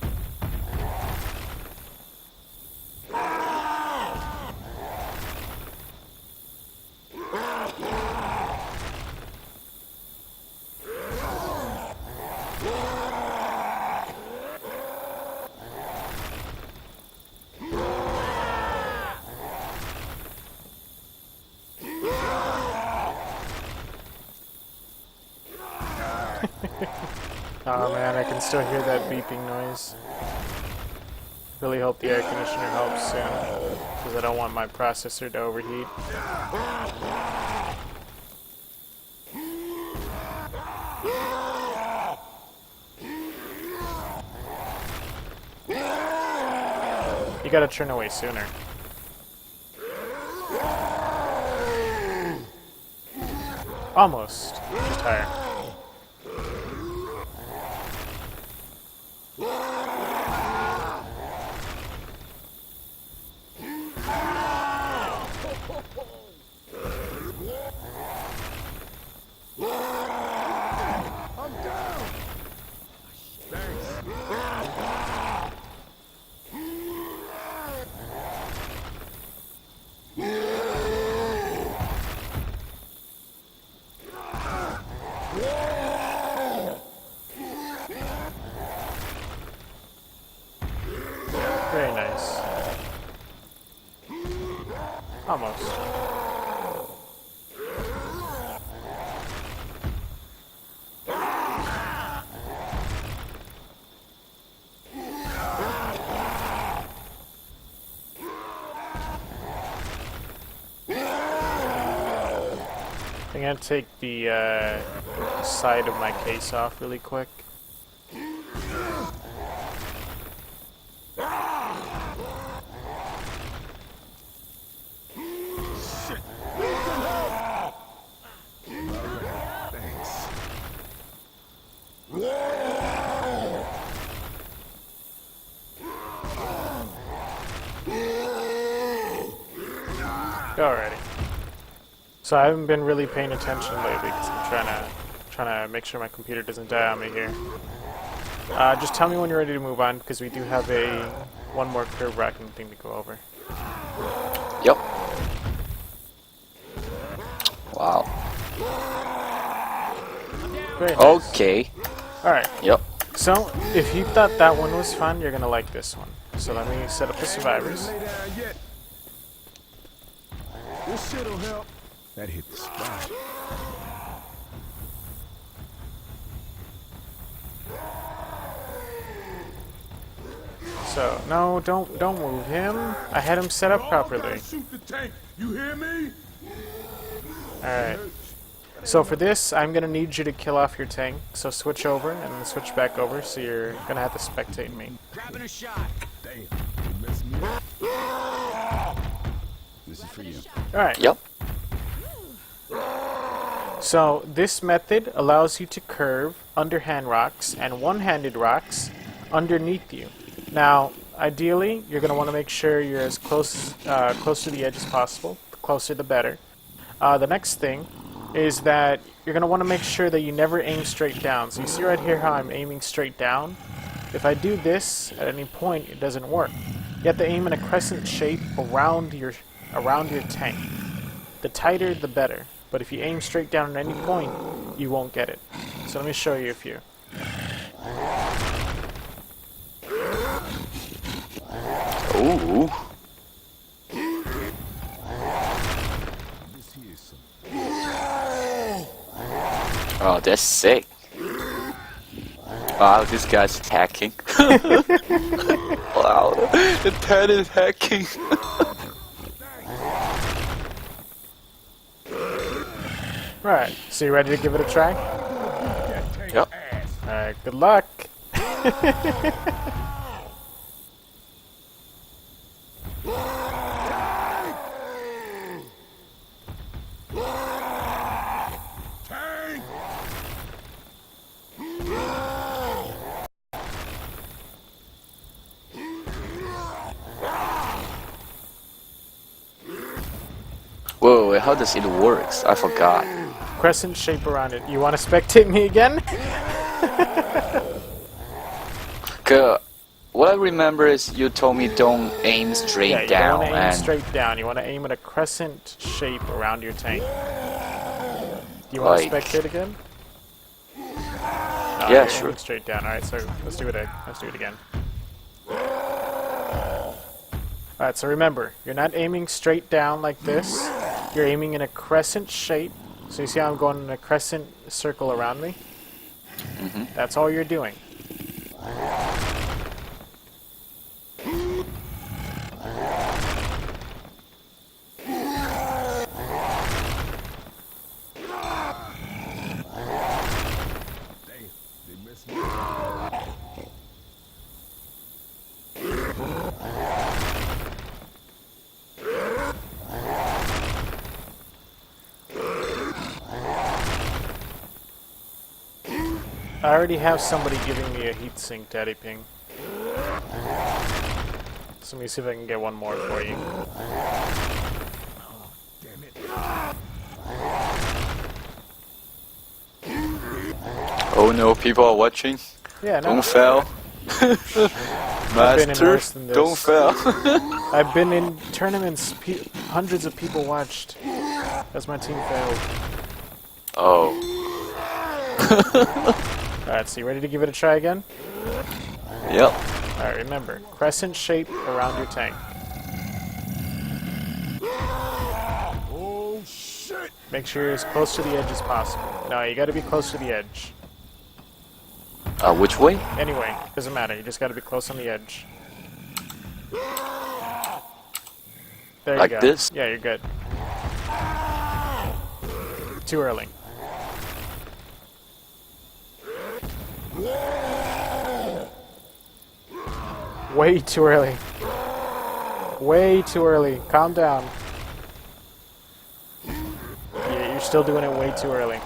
Oh man, I can still hear that beeping noise. Really hope the air conditioner helps soon, because I don't want my processor to overheat. You gotta turn away sooner. Almost. Just higher. Very nice. Almost. I'm gonna take the side of my case off really quick. Alrighty. So I haven't been really paying attention lately because I'm trying to make sure my computer doesn't die on me here. Just tell me when you're ready to move on because we do have one more curve racking thing to go over. Yep. Wow. Very nice. Okay. Alright. Yep. So if you thought that one was fun, you're gonna like this one. So let me set up the survivors. Lay down yet. This shit'll help. That hit the spot. So no, don't move him. I had him set up properly. Shoot the tank. You hear me? Alright. So for this, I'm gonna need you to kill off your tank. So switch over and then switch back over. So you're gonna have to spectate me. Grabbing a shot. Damn. You messed me up. This is for you. Alright. Yep. So this method allows you to curve underhand rocks and one-handed rocks underneath you. Now, ideally, you're going to want to make sure you're as close to the edge as possible. The closer, the better. The next thing is that you're going to want to make sure that you never aim straight down. So you see right here how I'm aiming straight down? If I do this at any point, it doesn't work. You have to aim in a crescent shape around your tank. The tighter, the better. But if you aim straight down at any point, you won't get it. So let me show you a few. Ooh. This here is some. Oh, that's sick. Wow, this guy's hacking. Wow, the pet is hacking. Right, so you ready to give it a try? Yep. Alright, good luck. Tank! Whoa, how does it work? I forgot. Crescent shape around it. You want to spectate me again? What I remember is you told me don't aim straight Yeah, you down don't want to aim and straight down. You want to aim at a crescent shape around your tank. Do you want to Like- spectate again? No, Yeah, you're sure. aiming straight down. Alright, so let's do it again. Alright, so remember, you're not aiming straight down like this. You're aiming in a crescent shape. So you see how I'm going in a crescent circle around me? That's all you're doing. They messed me up. I already have somebody giving me a heatsink, Daddy Ping. So let me see if I can get one more for you. Damn it. oh no, people are watching. Yeah, no. Don't fail. been in Master, worse than this. don't fail. I've been in tournaments, hundreds of people watched as my team failed. Oh. Alright, so you ready to give it a try again? Yep. Alright, remember, crescent shape around your tank. Oh, shit! Make sure you're as close to the edge as possible. No, you gotta be close to the edge. Which way? Anyway, doesn't matter, you just gotta be close on the edge. There you Like go. this? Yeah, you're good. Too early. Way too early. Way too early. Calm down. Yeah, you're still doing it way too early.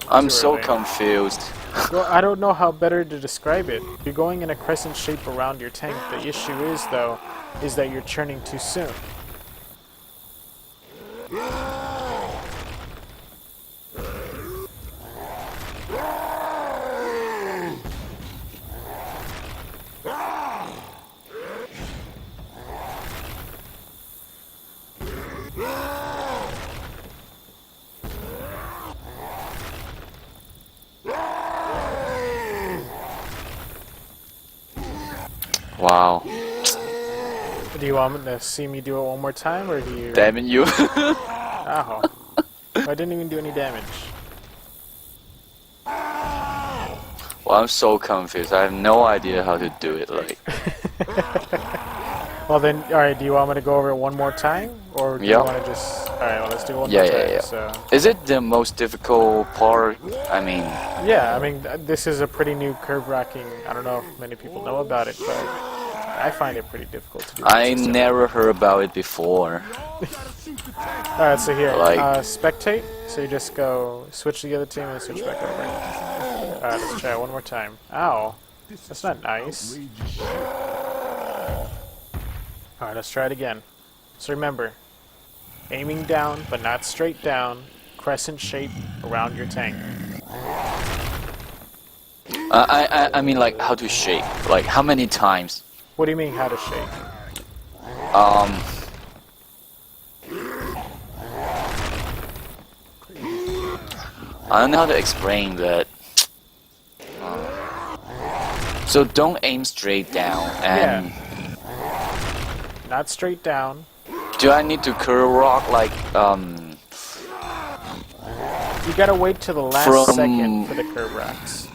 I'm Too so early. confused. Well, I don't know how better to describe it. You're going in a crescent shape around your tank. The issue is, though, is that you're churning too soon. Wow. Do you want to see me do it one more time, or do you... Damn it, you. Oh. I didn't even do any damage. Well, I'm so confused. I have no idea how to do it. Like, Well then, alright, do you want me to go over it one more time? Or do you Yeah. want to just... Alright, well let's do it one Yeah, more yeah, time. yeah. So, is it the most difficult part? I mean, yeah, I mean, this is a pretty new curve racking. I don't know if many people know about it, but I find it pretty difficult to do. I consistently. never heard about it before. Alright, so here, Like- spectate. So you just go switch to the other team and switch back over. Alright, let's try it one more time. Ow. That's not nice. Alright, let's try it again. So remember, aiming down, but not straight down, crescent shape around your tank. I mean, like, how to shake? Like, how many times? What do you mean, how to shake? I don't know how to explain that. So don't aim straight down. And Not straight down. do I need to curve rock like You gotta wait till the last From- second for the curve racks.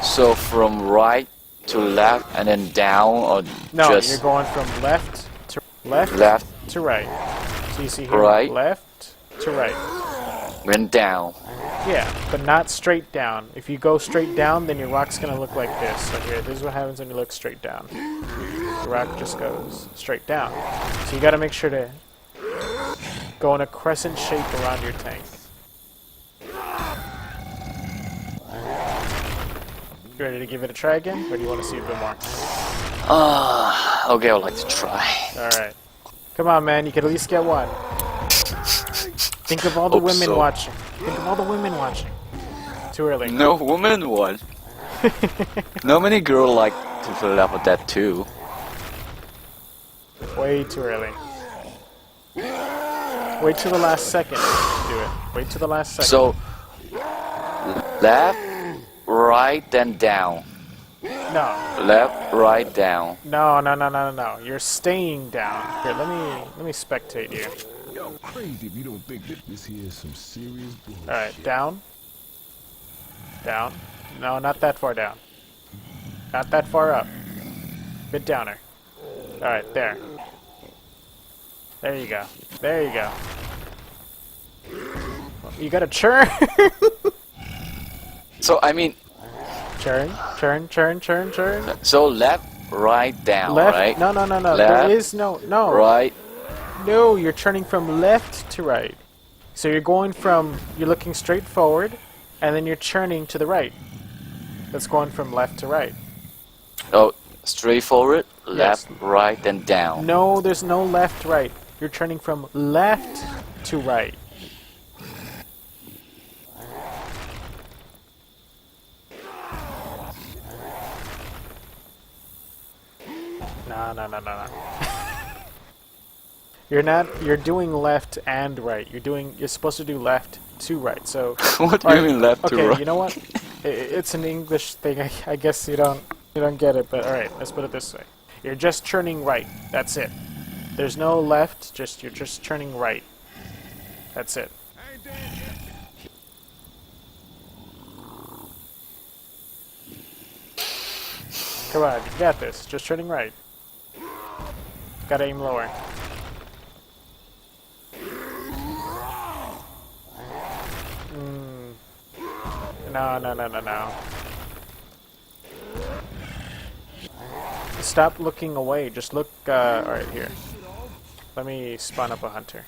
so from right to left and then down, or No, you're just going from left left to right. So you see here, Right. left to right. then down? Yeah, but not straight down. If you go straight down, then your rock's gonna look like this. So here, this is what happens when you look straight down. The rock just goes straight down. So you gotta make sure to go in a crescent shape around your tank. You ready to give it a try again, or do you want to see a bit more? Okay, I'd like to try. Alright. Come on, man, you can at least get one. Think of all the Hope women so. watching. Think of all the women watching. Too early. No woman one. No many girls like to fill up with that too. Way too early. Wait till the last second to do it. Wait till the last second. So left, right, then down. No. Left, right, down. No. You're staying down. Here, let me spectate you. Yo, crazy if you don't think that this here is some serious bullshit. Alright, down. Down. No, not that far down. Not that far up. Bit downer. Alright, there. There you go. There you go. You gotta churn. So I mean, Churn. so left, right, down, Left. right? No. There Left, is no. Right. No, you're turning from left to right. So you're going from, you're looking straight forward, and then you're churning to the right. That's going from left to right. Oh, straight forward, left, Yes. right, then down. No, there's no left, right. You're turning from left to right. No. You're doing left and right. You're supposed to do left to right. So What do you mean left to okay, right? you know what? It's an English thing. I guess you don't get it, but all right, let's put it this way. You're just turning right. That's it. There's no left. You're just turning right. That's it. I ain't dead yet. Come on, you got this. Just turning right. Gotta aim lower. No. Stop looking away. Just look, alright, here. Let me spawn up a hunter.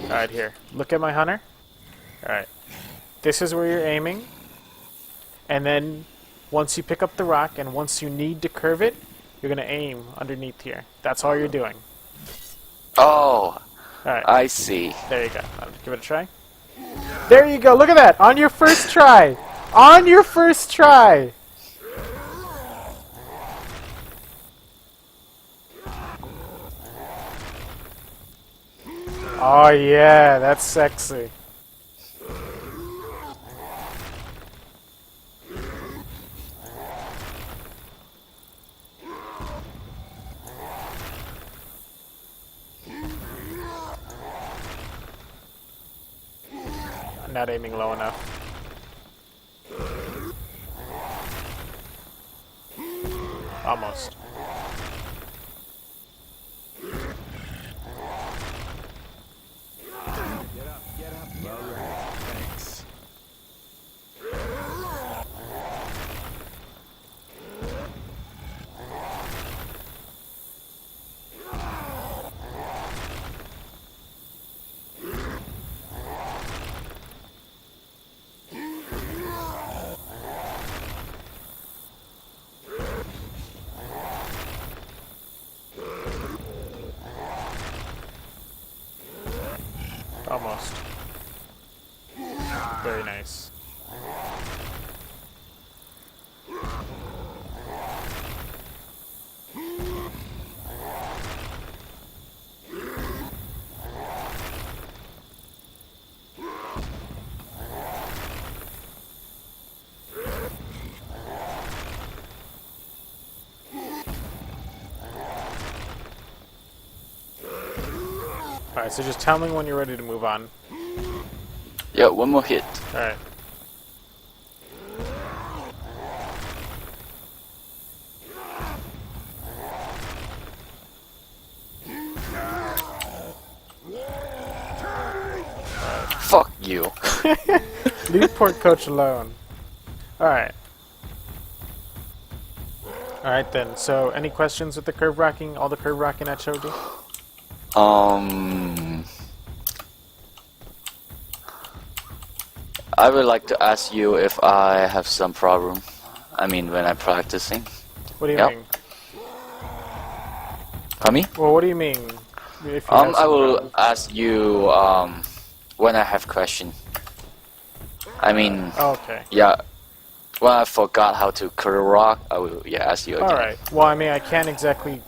Alright, here. Look at my hunter. Alright. This is where you're aiming. And then, once you pick up the rock, and once you need to curve it, you're gonna aim underneath here. That's all you're doing. Oh, Alright. I see. There you go. Give it a try. There you go. Look at that. On your first try. On your first try. Oh yeah, that's sexy. I'm not aiming low enough. Almost. Get up. All right. Thanks. Almost. Very nice. Alright, so just tell me when you're ready to move on. Yeah, one more hit. Alright. Fuck you. Leave Port Coach alone. Alright. Alright then, so any questions with the curve rocking? All the curve rocking I showed you? I would like to ask you if I have some problem. I mean, when I'm practicing. What do you Yep. mean? Pardon me? Well, what do you mean? If you have I some will problems? ask you when I have question. I mean, Oh, okay. yeah. When I forgot how to curl rock, I will ask you again. Alright. Well, I mean, I can't exactly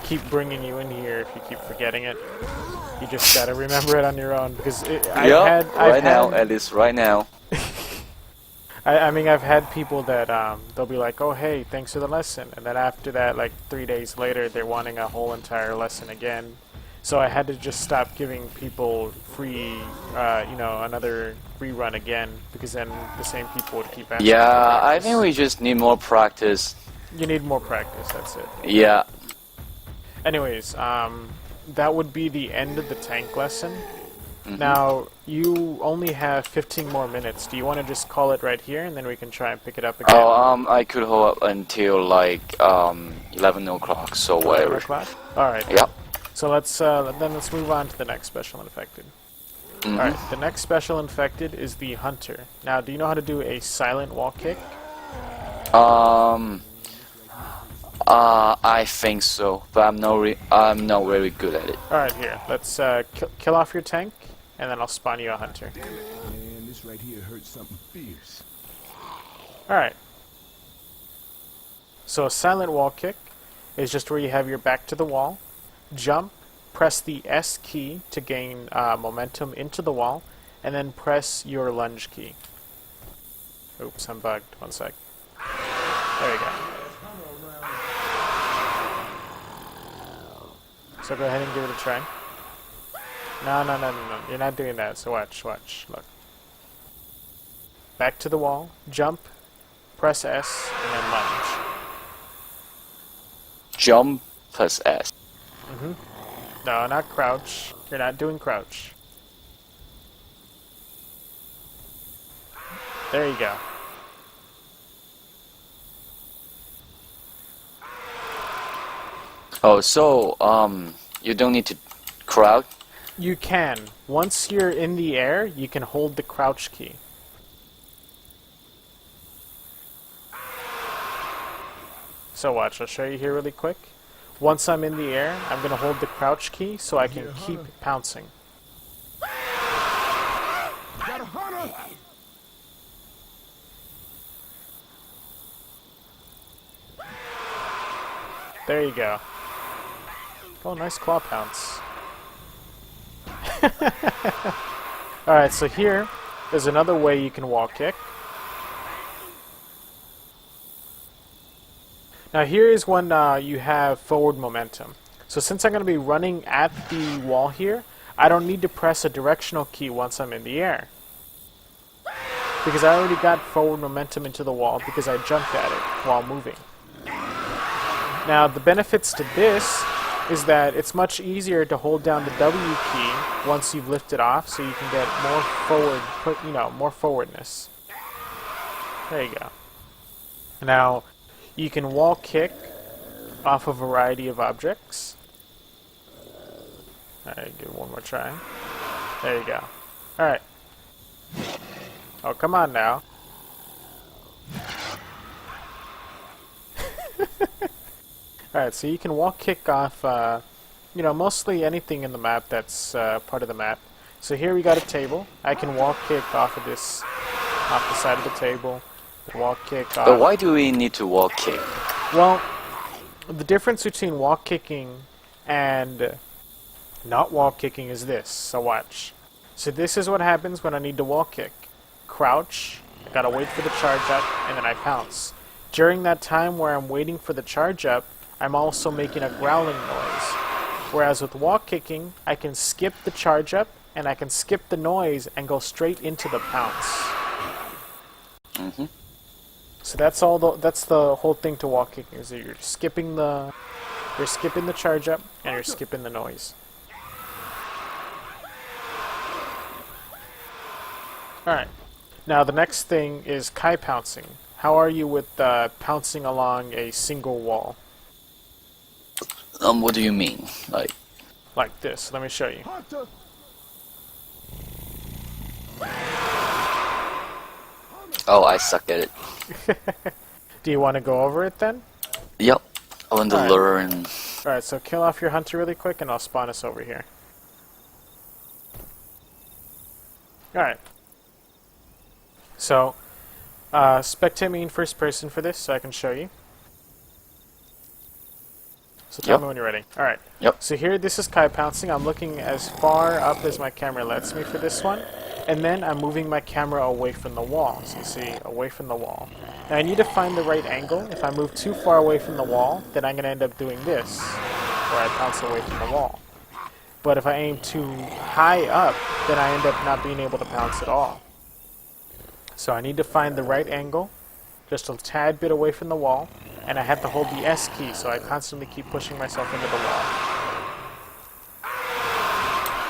keep bringing you in here if you keep forgetting it. You just gotta remember it on your own, because Right now, at least right now. I mean, I've had people that they'll be like, "Oh, hey, thanks for the lesson," and then after that, like 3 days later, they're wanting a whole entire lesson again. So I had to just stop giving people free, another rerun again, because then the same people would keep asking. Yeah, for I practice. think we just need more practice. You need more practice. That's it. Yeah. Anyways, that would be the end of the tank lesson. Now, you only have 15 more minutes. Do you want to just call it right here, and then we can try and pick it up again? Oh, I could hold up until like 11 o'clock. So 11 whatever. o'clock? All right. Yep. So let's move on to the next special infected. All right. The next special infected is the hunter. Now, do you know how to do a silent wall kick? I think so, but I'm not very good at it. All right. Here, let's kill off your tank, and then I'll spawn you a hunter. Man, this right here hurts something fierce. All right. So a silent wall kick is just where you have your back to the wall, jump, press the S key to gain momentum into the wall, and then press your lunge key. Oops, I'm bugged. One sec. There you go. So go ahead and give it a try. No, no, no, no, no. You're not doing that. So watch, watch. Look. Back to the wall. Jump. Press S, and then lunge. Jump plus S. No, not crouch. You're not doing crouch. There you go. Oh, so you don't need to crouch. You can. Once you're in the air, you can hold the crouch key. So watch, I'll show you here really quick. Once I'm in the air, I'm going to hold the crouch key so I can keep pouncing. Got a hunter! There you go. Oh, nice claw pounce. Alright, so here, there's another way you can wall kick. Now here is when you have forward momentum. So since I'm going to be running at the wall here, I don't need to press a directional key once I'm in the air. Because I already got forward momentum into the wall because I jumped at it while moving. Now the benefits to this is that it's much easier to hold down the W key once you've lifted off, so you can get more forward, more forwardness. There you go. Now, you can wall kick off a variety of objects. Alright, give it one more try. There you go. Alright. Oh, come on now. Alright, so you can wall kick off, mostly anything in the map that's part of the map. So here we got a table. I can wall kick off of this, off the side of the table. Wall kick off. But why do we need to wall kick? Well, the difference between wall kicking and not wall kicking is this. So watch. So this is what happens when I need to wall kick. Crouch, I gotta wait for the charge up, and then I pounce. During that time where I'm waiting for the charge up, I'm also making a growling noise. Whereas with wall kicking, I can skip the charge up, and I can skip the noise and go straight into the pounce. So that's the whole thing to wall kicking, is that you're skipping the charge up and you're skipping the noise. Alright. Now the next thing is Kai pouncing. How are you with pouncing along a single wall? What do you mean? Like this. Let me show you. Hunter! Oh, I suck at it. Do you want to go over it then? Yep. I want to Alright. learn. Alright, so kill off your hunter really quick and I'll spawn us over here. Alright. So, spectate me in first person for this so I can show you. So tell Yep. me when you're ready. Alright. Yep. So here, this is Kai pouncing. I'm looking as far up as my camera lets me for this one. And then I'm moving my camera away from the wall. So you see, away from the wall. Now I need to find the right angle. If I move too far away from the wall, then I'm going to end up doing this, where I pounce away from the wall. But if I aim too high up, then I end up not being able to pounce at all. So I need to find the right angle, just a tad bit away from the wall, and I have to hold the S key, so I constantly keep pushing myself into the wall.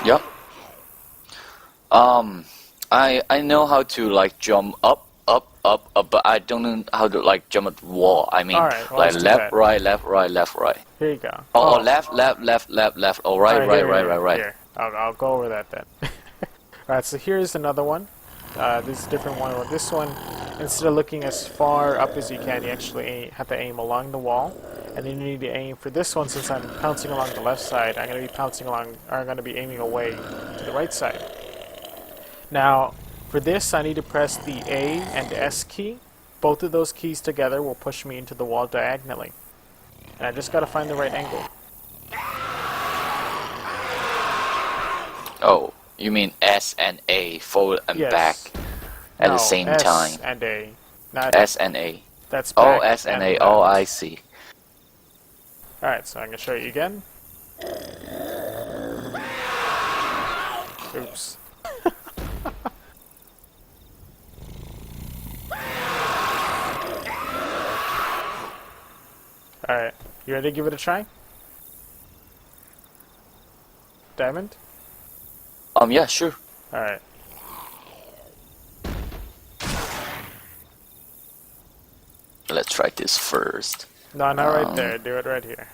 Yep. I know how to jump up, but I don't know how to jump at the wall. I mean, Alright, well, let's do that. left, right. Here you go. Oh, left. Oh, right. Here, I'll go over that then. Alright, so here's another one. This is a different one. With this one, instead of looking as far up as you can, you actually have to aim along the wall. And then you need to aim for this one, since I'm pouncing along the left side, I'm going to be aiming away to the right side. Now, for this, I need to press the A and S key. Both of those keys together will push me into the wall diagonally. And I just got to find the right angle. Oh, you mean S and A, forward and Yes. back at No, the same S time? and A. Not S and A. That's Oh, back S and A. left. Oh, I see. Alright, so I'm going to show you again. Oops. Alright, you ready to give it a try? Diamond? Yeah, sure. Alright. Let's try this first. No, not right there. Do it right here.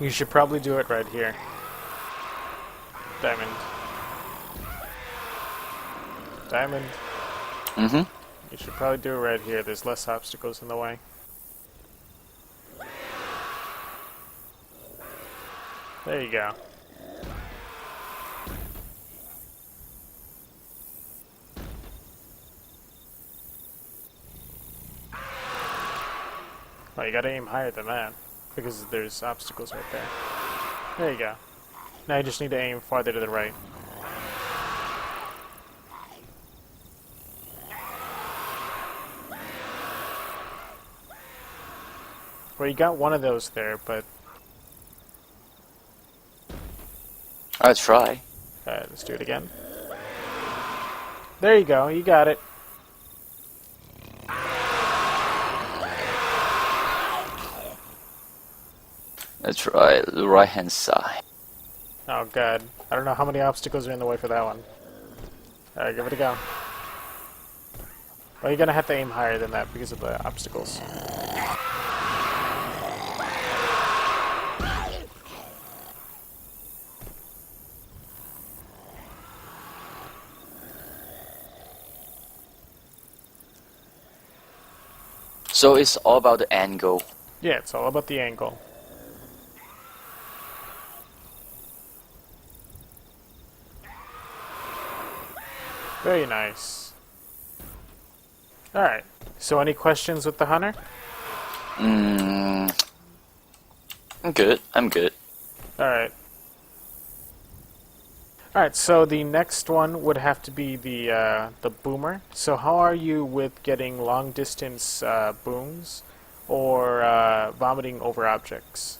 You should probably do it right here. Diamond. Diamond. Mm-hmm. You should probably do it right here. There's less obstacles in the way. There you go. Oh, you gotta aim higher than that, because there's obstacles right there. There you go. Now you just need to aim farther to the right. Well, you got one of those there, but... I'll try. Alright, let's do it again. There you go, you got it. Let's try the right hand side. Oh god, I don't know how many obstacles are in the way for that one. Alright, give it a go. Well, you're gonna have to aim higher than that because of the obstacles. So it's all about the angle. Yeah, it's all about the angle. Very nice. Alright, so any questions with the hunter? I'm good. I'm good. Alright. Alright, so the next one would have to be the boomer. So how are you with getting long distance booms or vomiting over objects?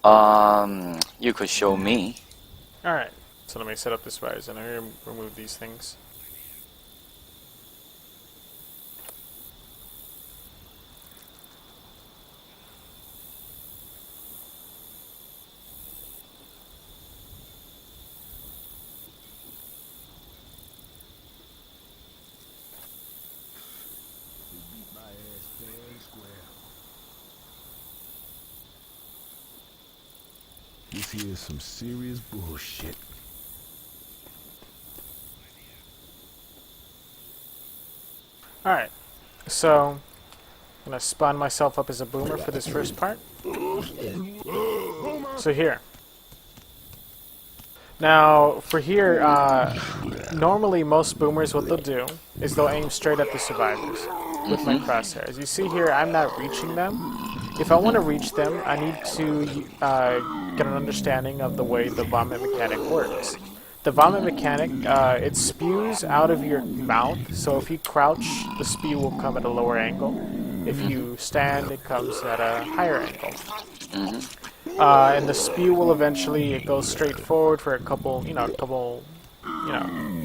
You could show me. Alright, so let me set up this virus and I remove these things. They beat my ass fair and square. This here is some serious bullshit. Alright, so I'm gonna spawn myself up as a boomer for this first part. So here. Now, for here, normally most boomers, what they'll do is they'll aim straight at the survivors with my crosshair. As you see here, I'm not reaching them. If I want to reach them, I need to get an understanding of the way the vomit mechanic works. The vomit mechanic, it spews out of your mouth, so if you crouch, the spew will come at a lower angle. If you stand, it comes at a higher angle. And the spew will eventually, it goes straight forward for a couple,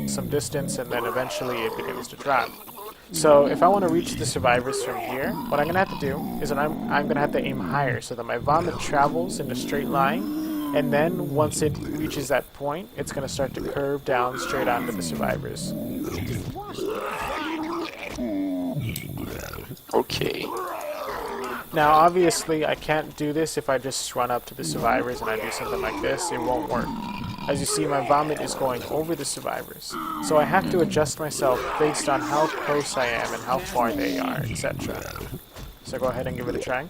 some distance, and then eventually it begins to drop. So if I want to reach the survivors from here, what I'm going to have to do is that I'm going to have to aim higher so that my vomit travels in a straight line, and then once it reaches that point, it's going to start to curve down straight onto the survivors. Okay. Now obviously I can't do this if I just run up to the survivors and I do something like this. It won't work. As you see, my vomit is going over the survivors. So I have to adjust myself based on how close I am and how far they are, etc. So go ahead and give it a try.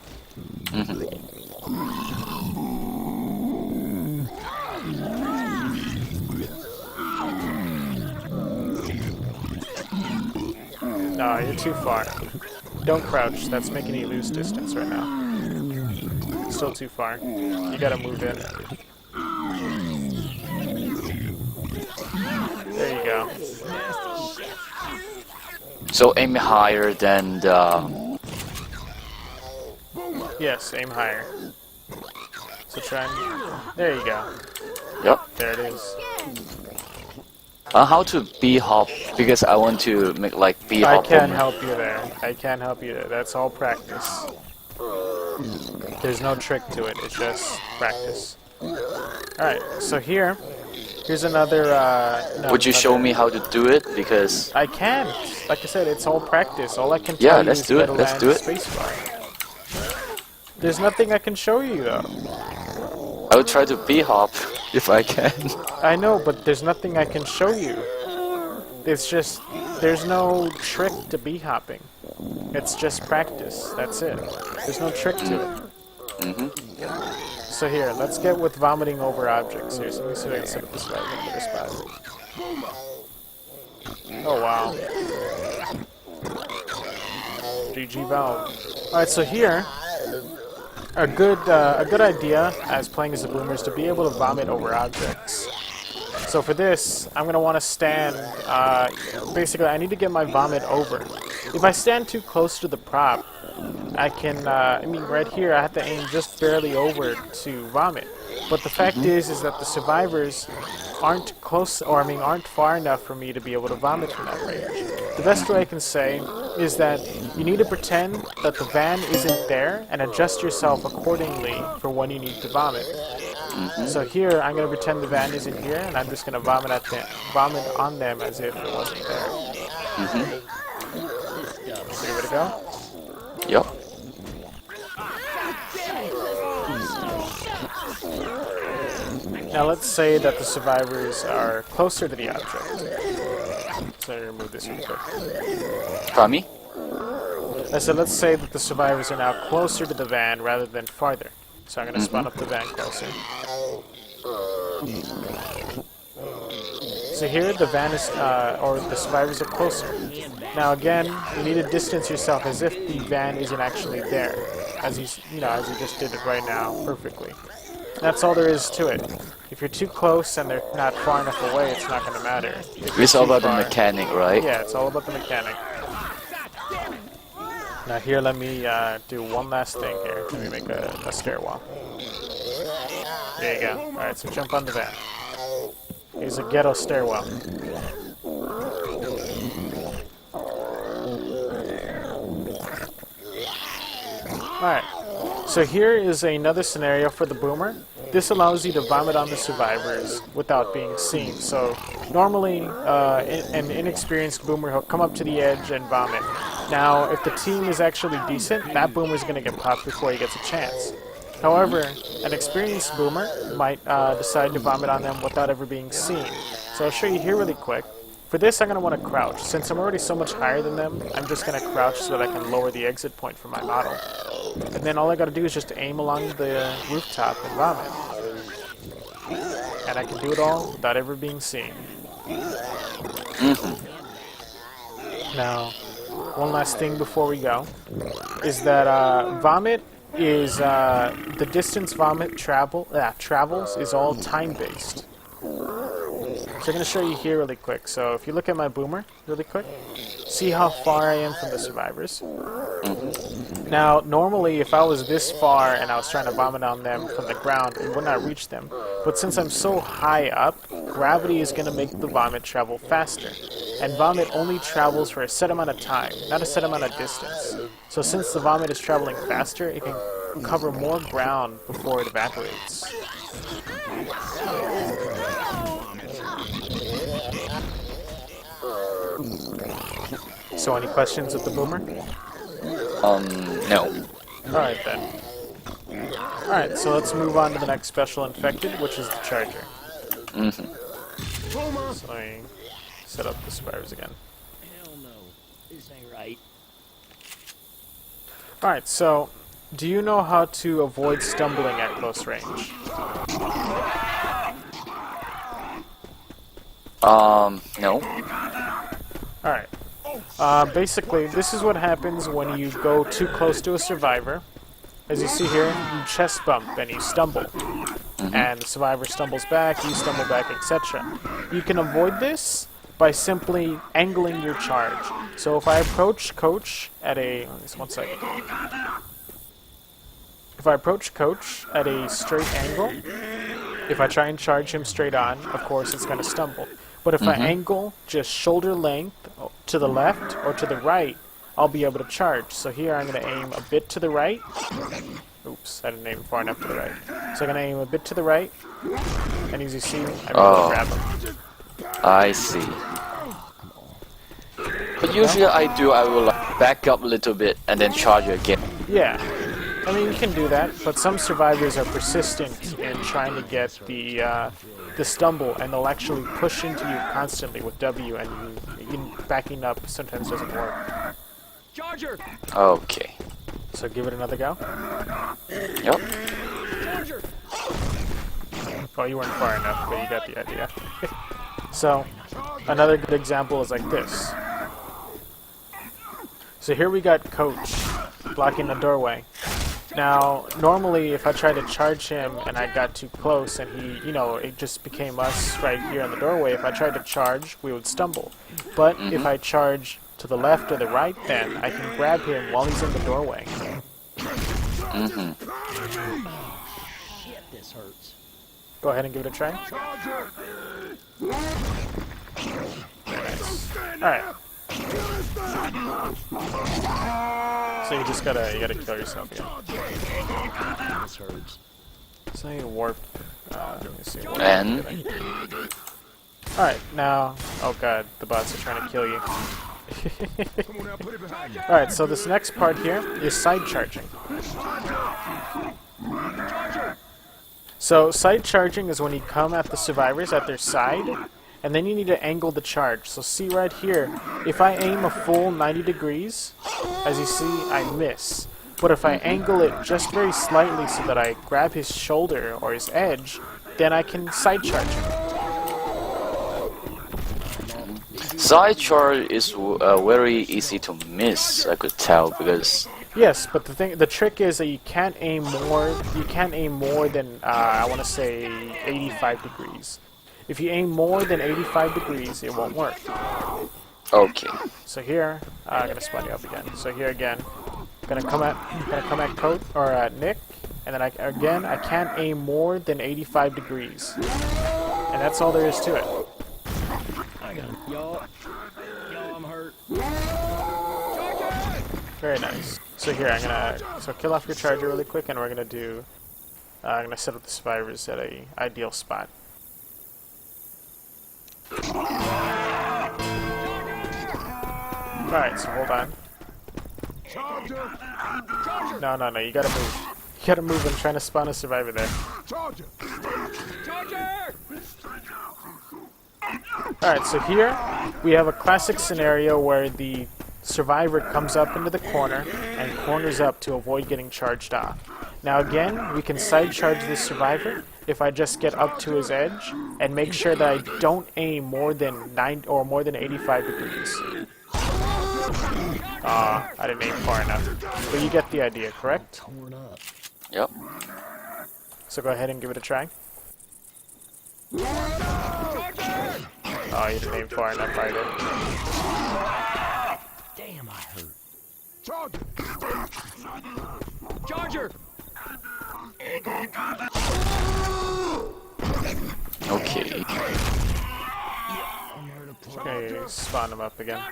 No, you're too far. Don't crouch. That's making you lose distance right now. Still too far. You gotta move in. go. So aim higher than the. Yes, aim higher. So try and... There you go. Yep. There it is. How to bee hop because I want to make like bee I hop. can't help you there. I can't help you there. That's all practice. There's no trick to it. It's just practice. Alright, so here's another... no, Would you show another- me how to do it? Because I can't. Like I said, it's all practice. All I can tell yeah, you let's is do it. middle Let's and do it. spacebar. There's nothing I can show you though. I will try to bee hop if I can. I know, but there's nothing I can show you. It's just there's no trick to bee hopping. It's just practice. That's it. There's no trick to it. So here, let's get with vomiting over objects here. So let me see if I can set up this right in a better spot. Oh wow. GG Valve. Alright, so here, a good idea as playing as a boomer is to be able to vomit over objects. So for this, I'm going to want to stand, basically I need to get my vomit over. If I stand too close to the prop, I can, I mean right here I have to aim just barely over to vomit. But the fact is that the survivors aren't close, or I mean aren't far enough for me to be able to vomit from that range. The best way I can say is that you need to pretend that the van isn't there and adjust yourself accordingly for when you need to vomit. So here I'm going to pretend the van isn't here and I'm just going to vomit on them as if it wasn't there. So give it a go. Yep. Now let's say that the survivors are closer to the object. So remove this real quick. Pardon me? I said let's say that the survivors are now closer to the van rather than farther. So I'm going to spawn up the van closer. So here the van is, or the survivors are closer. Now again, you need to distance yourself as if the van isn't actually there, as you know, as you just did it right now perfectly. That's all there is to it. If you're too close and they're not far enough away, it's not going to matter. If It's you're all too about the far- mechanic, right? Yeah, it's all about the mechanic. Now here, let me do one last thing here. Let me make a stairwell. There you go. Alright, so jump on the van. Here's a ghetto stairwell. Alright, so here is another scenario for the boomer. This allows you to vomit on the survivors without being seen. So normally, an inexperienced boomer will come up to the edge and vomit. Now, if the team is actually decent, that boomer is going to get popped before he gets a chance. However, an experienced boomer might decide to vomit on them without ever being seen. So I'll show you here really quick. For this, I'm going to want to crouch. Since I'm already so much higher than them, I'm just going to crouch so that I can lower the exit point for my model. And then all I got to do is just aim along the rooftop and vomit. And I can do it all without ever being seen. Now, one last thing before we go is that vomit is the distance vomit travels is all time-based. So I'm going to show you here really quick. So if you look at my boomer really quick, see how far I am from the survivors. Now, normally if I was this far and I was trying to vomit on them from the ground, it would not reach them. But since I'm so high up, gravity is going to make the vomit travel faster. And vomit only travels for a set amount of time, not a set amount of distance. So since the vomit is traveling faster, it can cover more ground before it evaporates. So any questions with the boomer? No. Alright then. Alright, so let's move on to the next special infected, which is the charger. So let me set up the survivors again. Hell no. This ain't right. Alright, so do you know how to avoid stumbling at close range? No. Alright. Basically, this is what happens when you go too close to a survivor. As you see here, you chest bump and you stumble. And the survivor stumbles back, you stumble back, etc. You can avoid this by simply angling your charge. So if I approach Coach at a... Just one second. If I approach Coach at a straight angle, if I try and charge him straight on, of course it's going to stumble. But if I angle just shoulder length to the left or to the right, I'll be able to charge. So here I'm going to aim a bit to the right. Oops, I didn't aim far enough to the right. So I'm going to aim a bit to the right, and as you see, I'm able to grab him. I see. But usually I will like back up a little bit and then charge again. Yeah. I mean, you can do that, but some survivors are persistent in trying to get the stumble, and they'll actually push into you constantly with W, and backing up sometimes doesn't work. Charger! Okay. So give it another go. Yep. Charger! Well, you weren't far enough, but you got the idea. So, another good example is like this. So here we got Coach blocking the doorway. Now, normally if I try to charge him and I got too close and he, it just became us right here in the doorway, if I tried to charge, we would stumble. But if I charge to the left or the right, then I can grab him while he's in the doorway. Shit, this hurts. Go ahead and give it a try. Very nice. Alright. So you just gotta kill yourself again. This hurts. So you warp. Let me see. And Alright, now. Oh god, the bots are trying to kill you. Alright, so this next part here is side charging. So side charging is when you come at the survivors at their side, and then you need to angle the charge. So see right here, if I aim a full 90 degrees, as you see, I miss. But if I angle it just very slightly so that I grab his shoulder or his edge, then I can side charge him. side charge is very easy to miss, I could tell, because Yes, but the trick is that you can't aim more than I want to say 85 degrees. If you aim more than 85 degrees, it won't work. okay. So here, I'm gonna spawn you up again. So here again, gonna come at Coat or at Nick, and then I can't aim more than 85 degrees, and that's all there is to it. I got him. Yo, I'm hurt. Very nice. So here, I'm gonna kill off your charger really quick, and we're gonna do. I'm gonna set up the survivors at a ideal spot. Alright, so hold on. No, you gotta move. You gotta move. I'm trying to spawn a survivor there. Alright, so here we have a classic scenario where the survivor comes up into the corner and corners up to avoid getting charged off. Now again, we can side charge this survivor if I just get up to his edge and make sure that I don't aim more than 9 or more than 85 degrees. I didn't aim far enough. But you get the idea, correct? Torn up. Yep. So go ahead and give it a try. Oh, you didn't aim far enough either. Damn, I hurt. Charger! Okay. I'm hurt a plug. Okay, spawn him up again.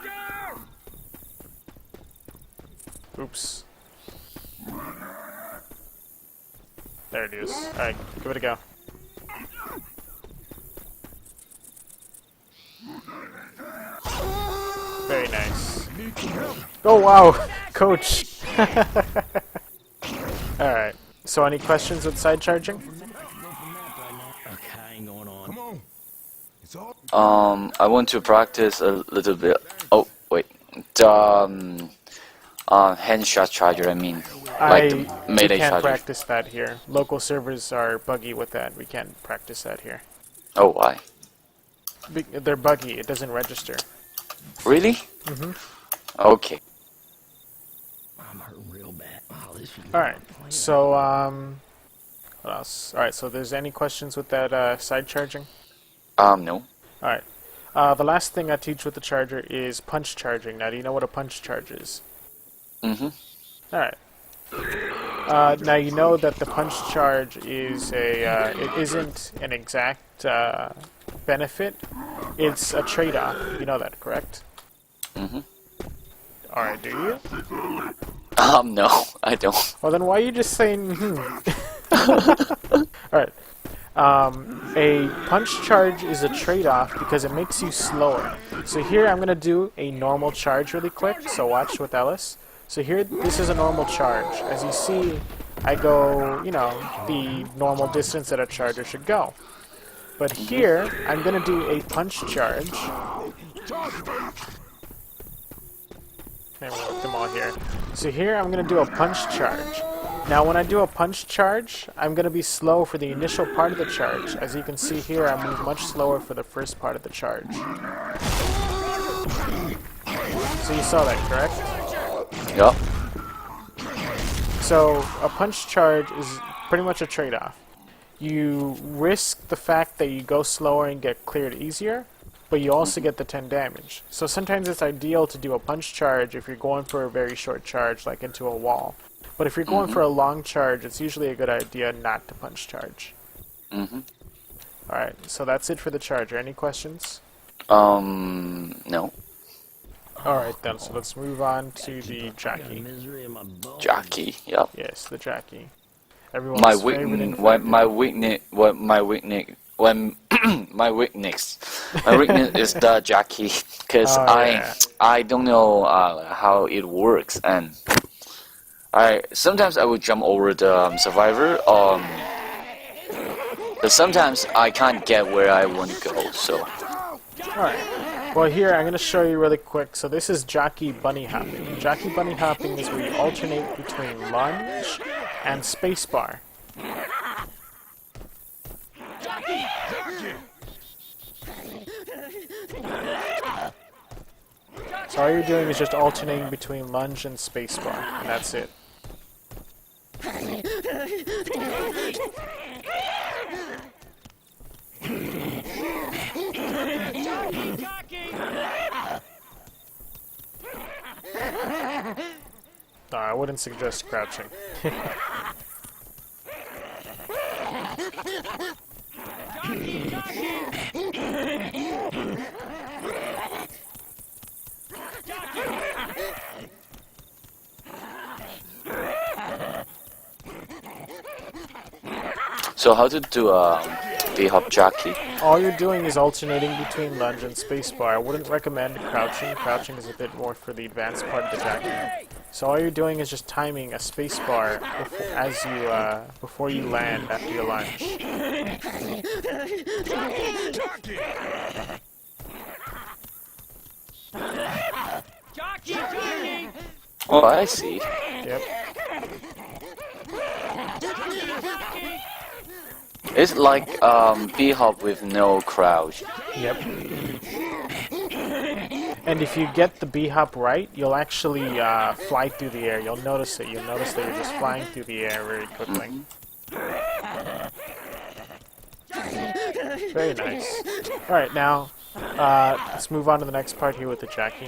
Oops. There it is. Alright, give it a go. Very nice. Oh wow, Coach! Alright, so any questions with side charging? Okay, I ain't going on. I want to practice a little bit. Oh wait, handshot charger. I mean, like the We melee can't charger. practice that here. Local servers are buggy with that. We can't practice that here. Oh, why? They're buggy. It doesn't register. Really? Okay. I'm hurting real bad. Oh, this feels Alright, so, what else? Alright, so there's any questions with that, side charging? No. Alright. The last thing I teach with the charger is punch charging. Now, do you know what a punch charge is? Mm-hmm. Alright. Now you know that the punch charge is it isn't an exact benefit. It's a trade-off. You know that, correct? Mm-hmm. Alright, do you? No, I don't. Well, then why are you just saying, Alright. A punch charge is a trade-off because it makes you slower. So here I'm going to do a normal charge really quick, so watch with Ellis. So here, this is a normal charge. As you see, I go, the normal distance that a charger should go. But here, I'm going to do a punch charge. And we'll put them all here. So here, I'm going to do a punch charge. Now, when I do a punch charge, I'm going to be slow for the initial part of the charge. As you can see here, I move much slower for the first part of the charge. So you saw that, correct? Yep. So a punch charge is pretty much a trade-off. You risk the fact that you go slower and get cleared easier, but you also get the 10 damage. So sometimes it's ideal to do a punch charge if you're going for a very short charge, like into a wall. But if you're going for a long charge, it's usually a good idea not to punch charge. Mm-hmm. Alright, so that's it for the charger. Any questions? No. Alright then, so let's move on to the jockey. Misery in my bones. Jockey. Yep. Yes, the jockey. Everyone's My favorite weakness. infected. My weakness is the jockey, because Oh, yeah. I don't know how it works, and sometimes I would jump over the survivor, but sometimes I can't get where I want to go. So Alright. Well, here, I'm going to show you really quick. So this is jockey bunny hopping. Jockey bunny hopping is where you alternate between lunge and spacebar. So all you're doing is just alternating between lunge and spacebar, and that's it. No, I wouldn't suggest crouching. so how to do B-hop jockey? All you're doing is alternating between lunge and spacebar. I wouldn't recommend crouching. Crouching is a bit more for the advanced part of the jockey. So all you're doing is just timing a spacebar before you land after your lunge. Oh, I see. Yep. It's like B-hop with no crouch. Yep. And if you get the B-hop right, you'll actually fly through the air. You'll notice it. You'll notice that you're just flying through the air very quickly. Very nice. Alright, now, let's move on to the next part here with the jockey.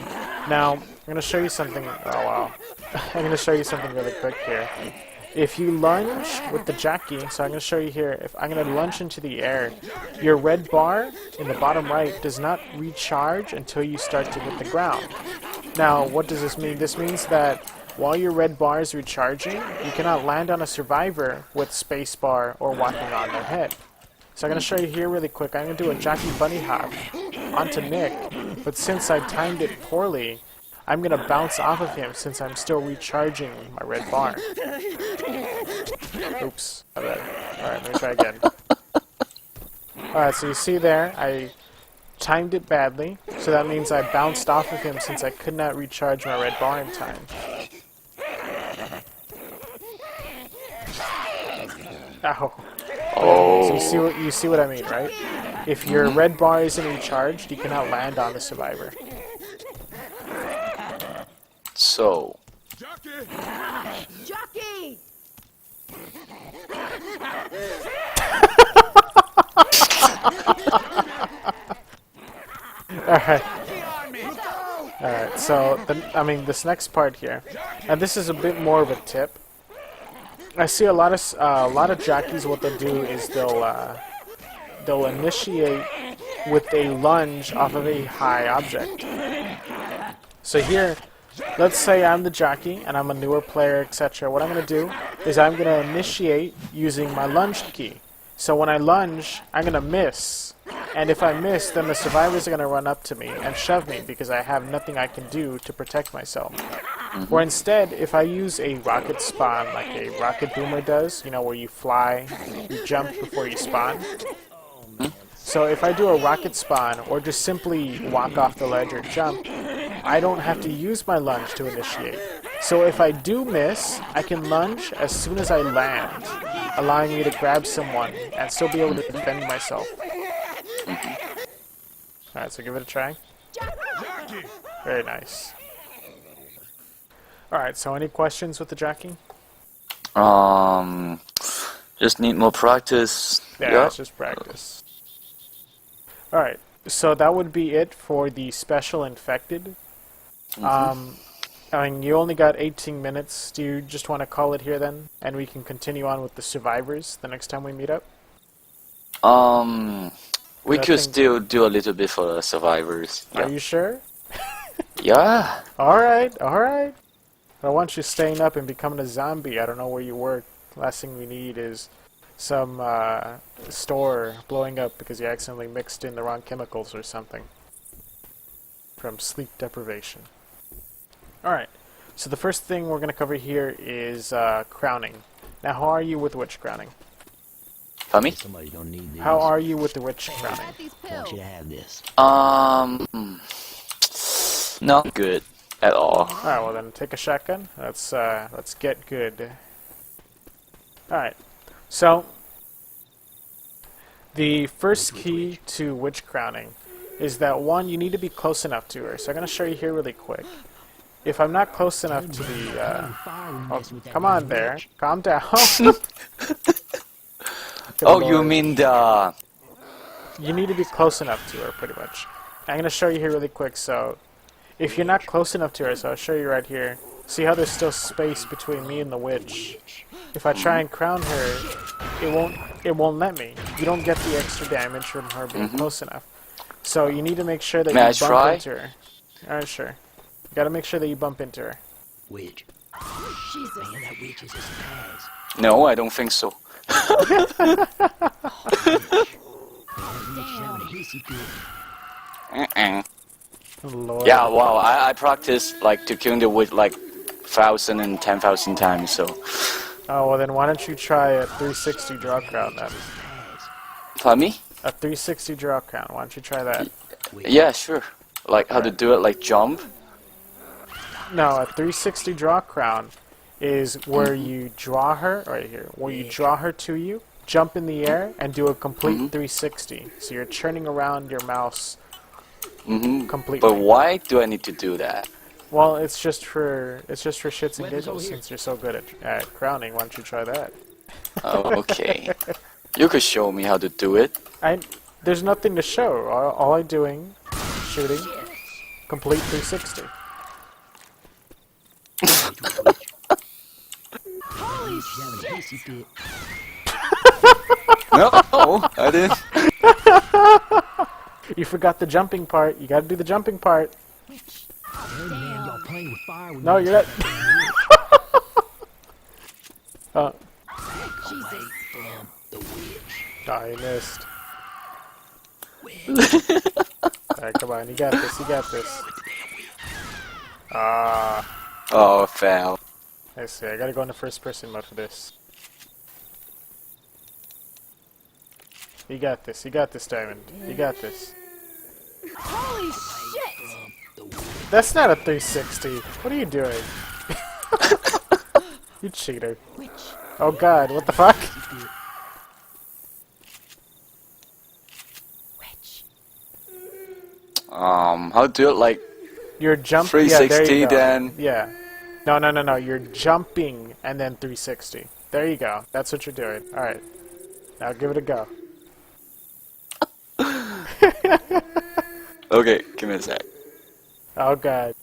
Now, I'm going to show you something. Oh, wow. I'm going to show you something really quick here. If you lunge with the jockey, so I'm going to show you here, if I'm going to lunge into the air, your red bar in the bottom right does not recharge until you start to hit the ground. Now, what does this mean? This means that while your red bar is recharging, you cannot land on a survivor with spacebar or walking on their head. So I'm going to show you here really quick. I'm going to do a jockey bunny hop onto Nick, but since I timed it poorly, I'm going to bounce off of him since I'm still recharging my red bar. Oops. Alright, let me try again. Alright, so you see there, I timed it badly, so that means I bounced off of him since I could not recharge my red bar in time. Ow. Oh. So you see what I mean, right? If your red bar isn't recharged, you cannot land on the survivor. So. Jockey! Alright. Alright, so, this next part here, and this is a bit more of a tip. I see a lot of jockeys, what they'll do is they'll initiate with a lunge off of a high object. So here, let's say I'm the jockey and I'm a newer player, etc. What I'm going to do is I'm going to initiate using my lunge key. So when I lunge, I'm going to miss. And if I miss, then the survivors are going to run up to me and shove me because I have nothing I can do to protect myself. Or instead, if I use a rocket spawn like a rocket boomer does, you know, where you fly, you jump before you spawn. So if I do a rocket spawn or just simply walk off the ledge or jump, I don't have to use my lunge to initiate. So if I do miss, I can lunge as soon as I land, allowing me to grab someone and still be able to defend myself. Alright, so give it a try. Very nice. Alright, so any questions with the jockey? Just need more practice. Yeah, it's just practice. Alright, so that would be it for the special infected. I mean, you only got 18 minutes. Do you just want to call it here then? And we can continue on with the survivors the next time we meet up? We could still do a little bit for the survivors. Are you sure? Yeah. Alright, alright. I want you staying up and becoming a zombie. I don't know where you work. Last thing we need is some store blowing up because you accidentally mixed in the wrong chemicals or something from sleep deprivation. Alright, so the first thing we're going to cover here is crowning. Now, how are you with witch crowning? Pardon me? Somebody's gonna need these. How are you with the witch crowning? I want you to have this. Not good at all. Alright, well then take a shotgun. Let's get good. Alright, so the first key to witch crowning is that one, you need to be close enough to her. So I'm going to show you here really quick. If I'm not close enough to the, oh, come on there, calm down. Oh, you mean the... You need to be close enough to her, pretty much. I'm going to show you here really quick. So if you're not close enough to her, so I'll show you right here. See how there's still space between me and the witch? If I try and crown her, it won't let me. You don't get the extra damage from her being close enough. So you need to make sure that you bump into her. Alright, sure. You gotta make sure that you bump into her. Witch. Jesus. Man, that witch is a spaz. No, I don't think so. Lord. Yeah, wow, I practiced like to kill the witch like 1,000 and 10,000 times, so... Oh, well then why don't you try a 360 draw crown then? Pardon me? A 360 draw crown, why don't you try that? Yeah, sure. Like how to do it, like jump? No, a 360 draw crown is where you draw her, right here, where you draw her to you, jump in the air, and do a complete 360. So you're turning around your mouse completely. But why do I need to do that? Well, it's just for shits and giggles since you're so good at crowning. Why don't you try that? Oh, okay. You could show me how to do it. There's nothing to show. All I'm doing, shooting, complete 360. Holy shit. No, I didn't. You forgot the jumping part. You gotta do the jumping part. Man, y'all playing with fire with No, me. you're not. Jesus. Damn, the witch. Oh, you missed. Alright, come on. You got this. You got this. Oh, fail. I see. I gotta go into first person mode for this. You got this. You got this, Diamond. You got this. Holy shit! That's not a 360. What are you doing? You cheater. Oh god, what the fuck? How to do it like You're jumping. 360 yeah, then? Yeah. No. You're jumping and then 360. There you go. That's what you're doing. Alright. Now give it a go. Okay, give me a sec. Oh god.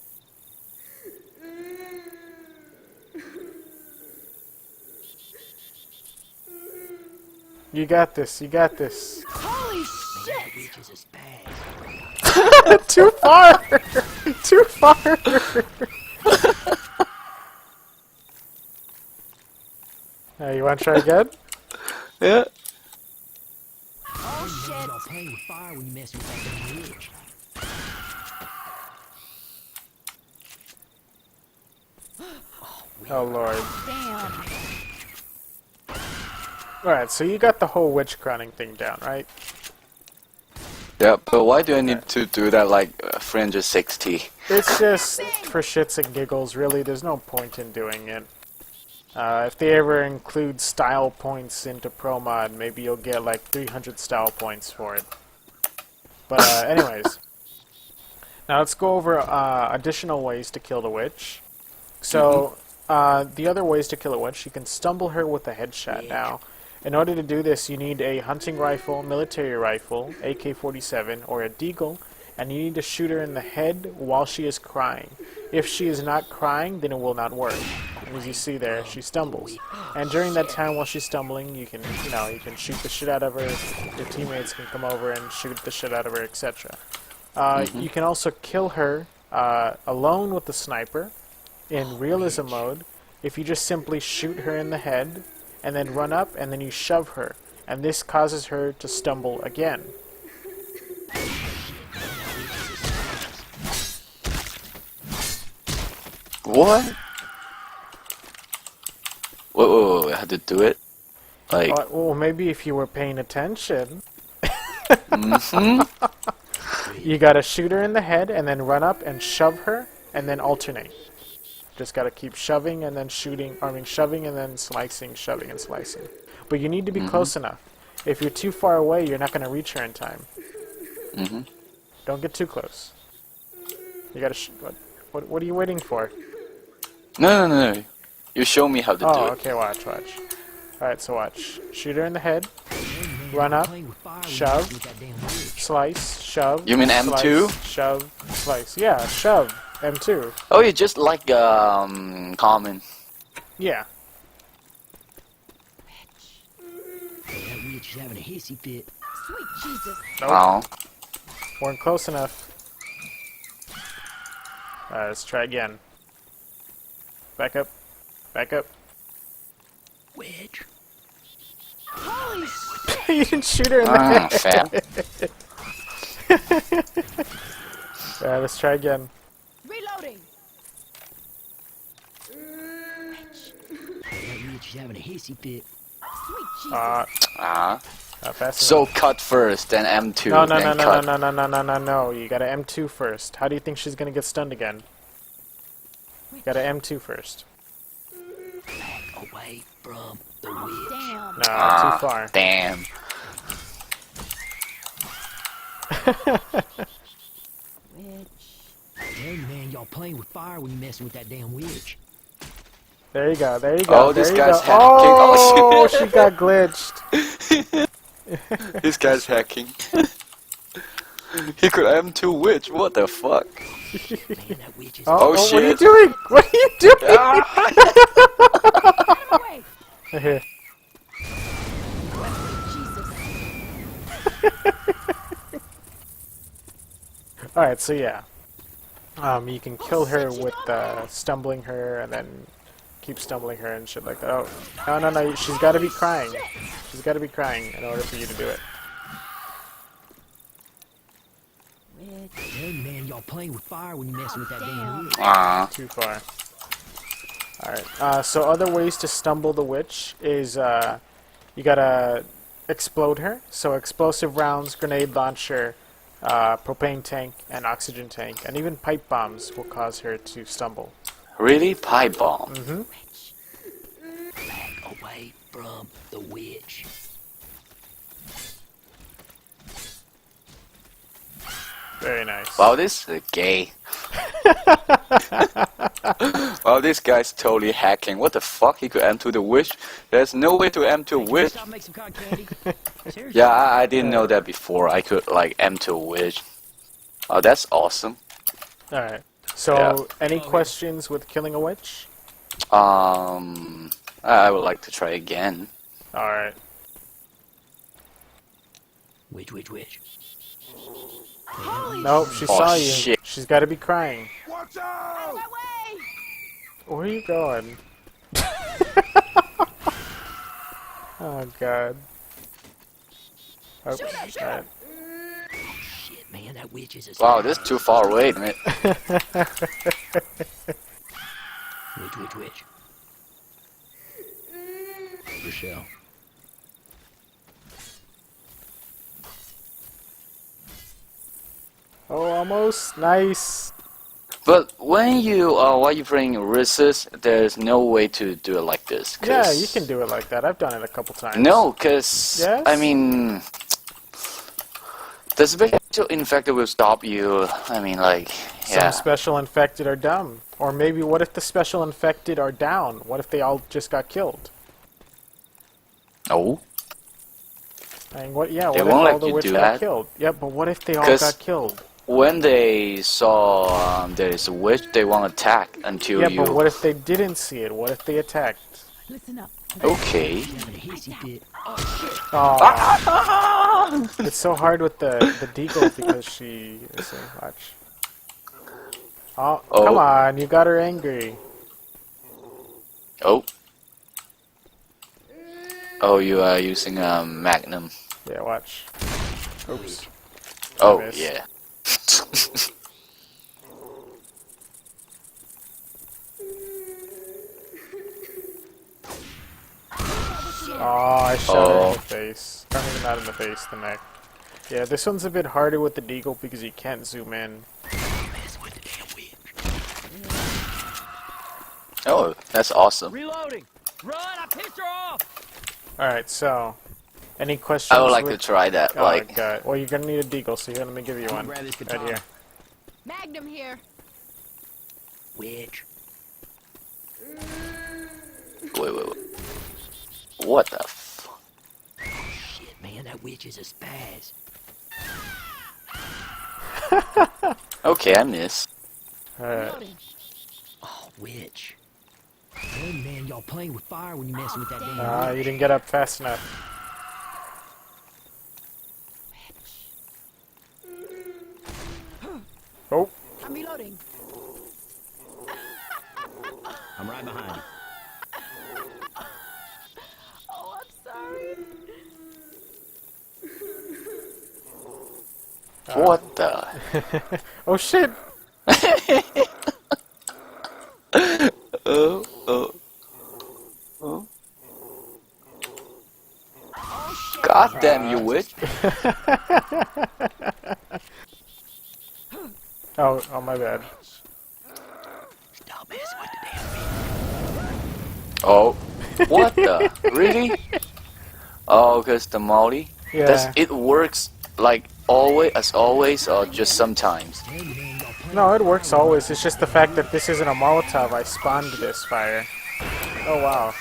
You got this, you got this. Holy That shit! witch is a spaz. Too far! Too far! You wanna try again? Yeah. Oh shit! Y'all playing with fire when you mess with that damn witch. Oh lord. Damn. Alright, so you got the whole witch crowning thing down, right? Yeah, but why do I need to do that like 360? It's just for shits and giggles, really. There's no point in doing it. If they ever include style points into Pro Mod, maybe you'll get like 300 style points for it. But anyways. Now let's go over additional ways to kill the witch. So, the other ways to kill a witch, you can stumble her with a headshot now. In order to do this, you need a hunting rifle, military rifle, AK-47, or a deagle, and you need to shoot her in the head while she is crying. If she is not crying, then it will not work. And as you see there, she stumbles. And during that time while she's stumbling, you can shoot the shit out of her, your teammates can come over and shoot the shit out of her, etc. You can also kill her alone with the sniper in realism mode if you just simply shoot her in the head and then run up and then you shove her, and this causes her to stumble again. What? Whoa, I had to do it? Like, Well, maybe if you were paying attention. You gotta shoot her in the head and then run up and shove her and then alternate. Just gotta keep shoving and then shooting, shoving and then slicing, shoving and slicing. But you need to be close enough. If you're too far away, you're not gonna reach her in time. Don't get too close. You gotta what are you waiting for? no. You show me how to do Oh, it. okay, watch. Alright, so watch. Shoot her in the head, run up, Playing with fire when you shove, mess with that damn witch. slice, shove. You mean M2? Slice, shove, slice. Yeah, shove. M2. Oh, you just like common. Yeah. That witch is having a hissy fit. Sweet Jesus. Nope. Oh. Weren't close enough. Alright, let's try again. Back up. Back up. Witch. Holy shit! You didn't shoot her in the head. Fair. Alright, let's try again. Reloading. That witch is having a hissy fit. Sweet Jesus. Not fast So enough. cut first, then M2, No. then cut. No. You gotta M2 first. How do you think she's gonna get stunned again? You gotta M2 first. Away from the witch. Damn. No, too far. Damn. Witch. Tell you, man, y'all playing with fire when you messing with that damn witch. There you go. Oh, this there you guy's go. hacking. Oh, she got glitched. This guy's hacking. He could M2 witch, what the fuck? Man, that witch is Oh, Oh, what are you shit. doing? What are you doing? Get away. Here. Jesus. Alright, so yeah. You can kill her with stumbling her and then keep stumbling her and shit like that. Oh, no. She's gotta be crying. She's gotta be crying in order for you to do it. Witch. Tell you, man, y'all playing with fire when you messing with that damn witch. Too far. Alright, so other ways to stumble the witch is you gotta explode her. So explosive rounds, grenade launcher, propane tank, and oxygen tank, and even pipe bombs will cause her to stumble. Really? Pipe bomb? Back away from the witch. Very nice. Wow, this is gay. Wow, this guy's totally hacking. What the fuck? He could M2 the witch? There's no way to M2 witch. Stop making some cotton candy. Seriously. Yeah, I didn't know that before. I could like M2 witch. Oh, that's awesome. Alright. So, Yeah. any questions with killing a witch? I would like to try again. Alright. Witch. Holy Nope, she Oh, saw you. shit. She's gotta be crying. Watch Out out! of my way! Where are you going? Oh god. Oh, Shoot her, shoot alright. Shit, man, that witch is a Wow, spaz. this is too far away, isn't it? Witch. Rochelle. Oh, almost. Nice. But when you while you're playing resist, there's no way to do it like this. Yeah, you can do it like that. I've done it a couple times. No, because Yes? I mean, the special infected will stop you. I mean, like, Some yeah. special infected are dumb. Or maybe what if the special infected are down? What if they all just got killed? Oh, I mean, what? Yeah, They what if won't all let the you witch do got that. killed? Yeah, but what if they all 'Cause- got killed? when they saw there is a witch, they won't attack until Yeah, you. but what if they didn't see it? What if they attacked? Listen up. Okay. Having a hissy fit. Oh, it's so hard with the deagle because she. Let's see, watch. Oh, Oh. come on! You got her angry. Oh. Oh, you are using a magnum. Yeah, watch. Oops. Oh, missed. yeah. Oh, I shot her in Oh. the face. I mean, not in the face, the neck. Yeah, this one's a bit harder with the deagle because you can't zoom in. Mess with the damn witch. Oh, that's awesome. Reloading! Run! I pissed her off! Alright, so. Any questions? I would like to with... try that. Oh, Like, God. Well, you're gonna need a deagle, so here, let me give you I'm one. gonna grab this Right katana. here. Magnum here. Witch. wait. What the f? Shit, man, that witch is a spaz. Okay, I missed. Alright. Reloading. Oh, witch. Hey, man, y'all playing with fire when you messing with that damn Ah, you didn't get up fast enough. Oh, I'm reloading. I'm right behind you. Oh, I'm sorry. What the? oh shit! God damn you, witch! Oh, my bad. Stop messing with the damn witch. Oh, what the? Really? Oh, cause the molly. Does Yeah. it works like always, as always, or just sometimes? Hey, man, y'all playing No, it works always. It's just the fact that this isn't a Molotov. I spawned this fire. Oh, wow.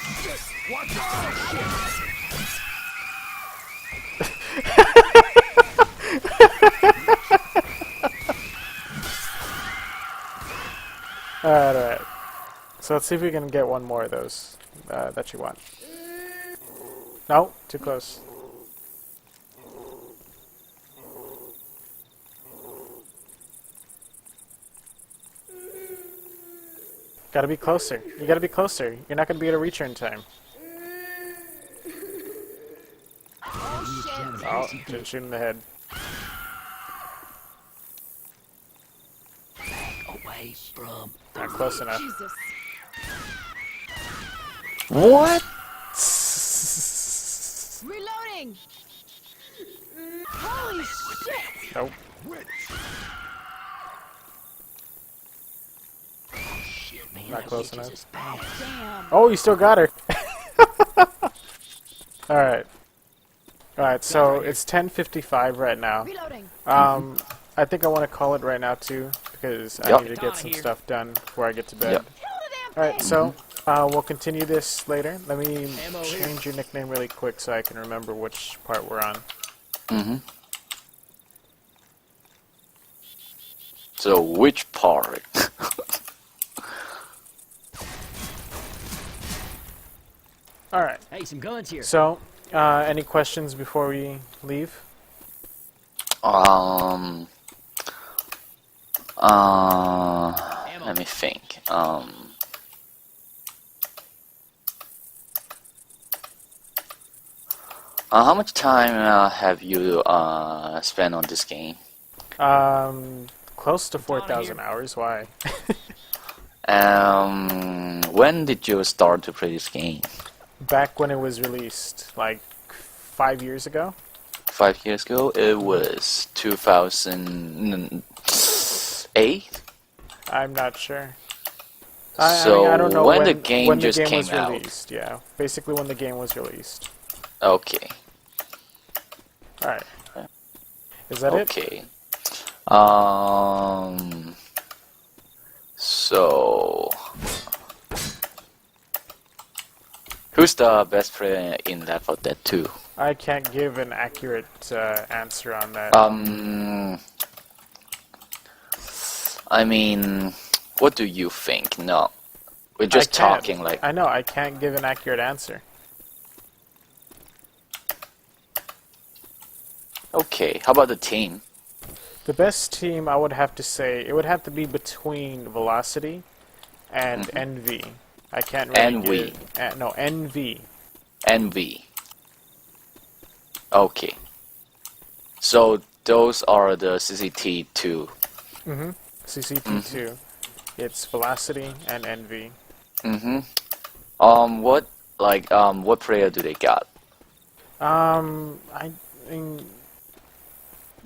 Alright. So let's see if we can get one more of those that you want. No, too close. Gotta be closer. You gotta be closer. You're not gonna be able to reach her in time. Oh, shit. Oh, didn't shoot in the head. away from Not close enough. Jesus. What? Reloading. Holy shit. Nope. shit, man. Not that close witch is enough. a spaz. Damn. Oh, you still got her. Alright. Alright, so it's 10:55 right now. Reloading. I think I want to call it right now too, because I Yep. need to get some stuff done before I get to bed. Yep. Kill the damn Alright, thing. so we'll continue this later. Let me Ammo here. change your nickname really quick so I can remember which part we're on. Mm-hmm. So which part? All right. Hey, some guns here. So, any questions before we leave? Um. Ammo. Let me think. How much time have you spent on this game? Close to Donna 4,000 here. hours. Why? When did you start to play this game? Back when it was released, like 5 years ago. 5 years ago? It was 2008? I'm not sure. So I don't know when the game when just the game came was out. released. Yeah, basically when the game was released. Okay. All right. Is that it? Okay. So who's the best player in Left 4 Dead 2? I can't give an accurate answer on that. I mean, what do you think? No, we're I just can't. talking like. I know I can't give an accurate answer. Okay, how about the team? The best team, I would have to say, it would have to be between Velocity and NV. I can't really NV. give... no, NV. NV. Okay. So those are the CCT2. CCT2. It's Velocity and NV. What player do they got? I mean,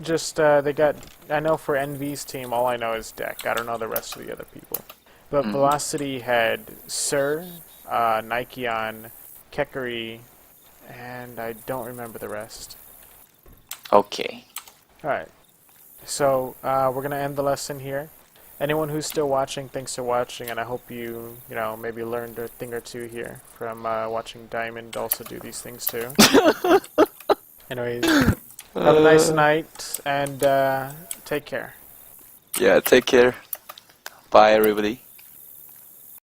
just, they got... I know for NV's team, all I know is Deck. I don't know the rest of the other people. But Velocity had Sir, Nikeon, Kekari, and I don't remember the rest. Okay. Alright. So, we're gonna end the lesson here. Anyone who's still watching, thanks for watching, and I hope you maybe learned a thing or two here from watching Diamond also do these things too. Anyways, have a nice night, and take care. Yeah, take care. Bye, everybody.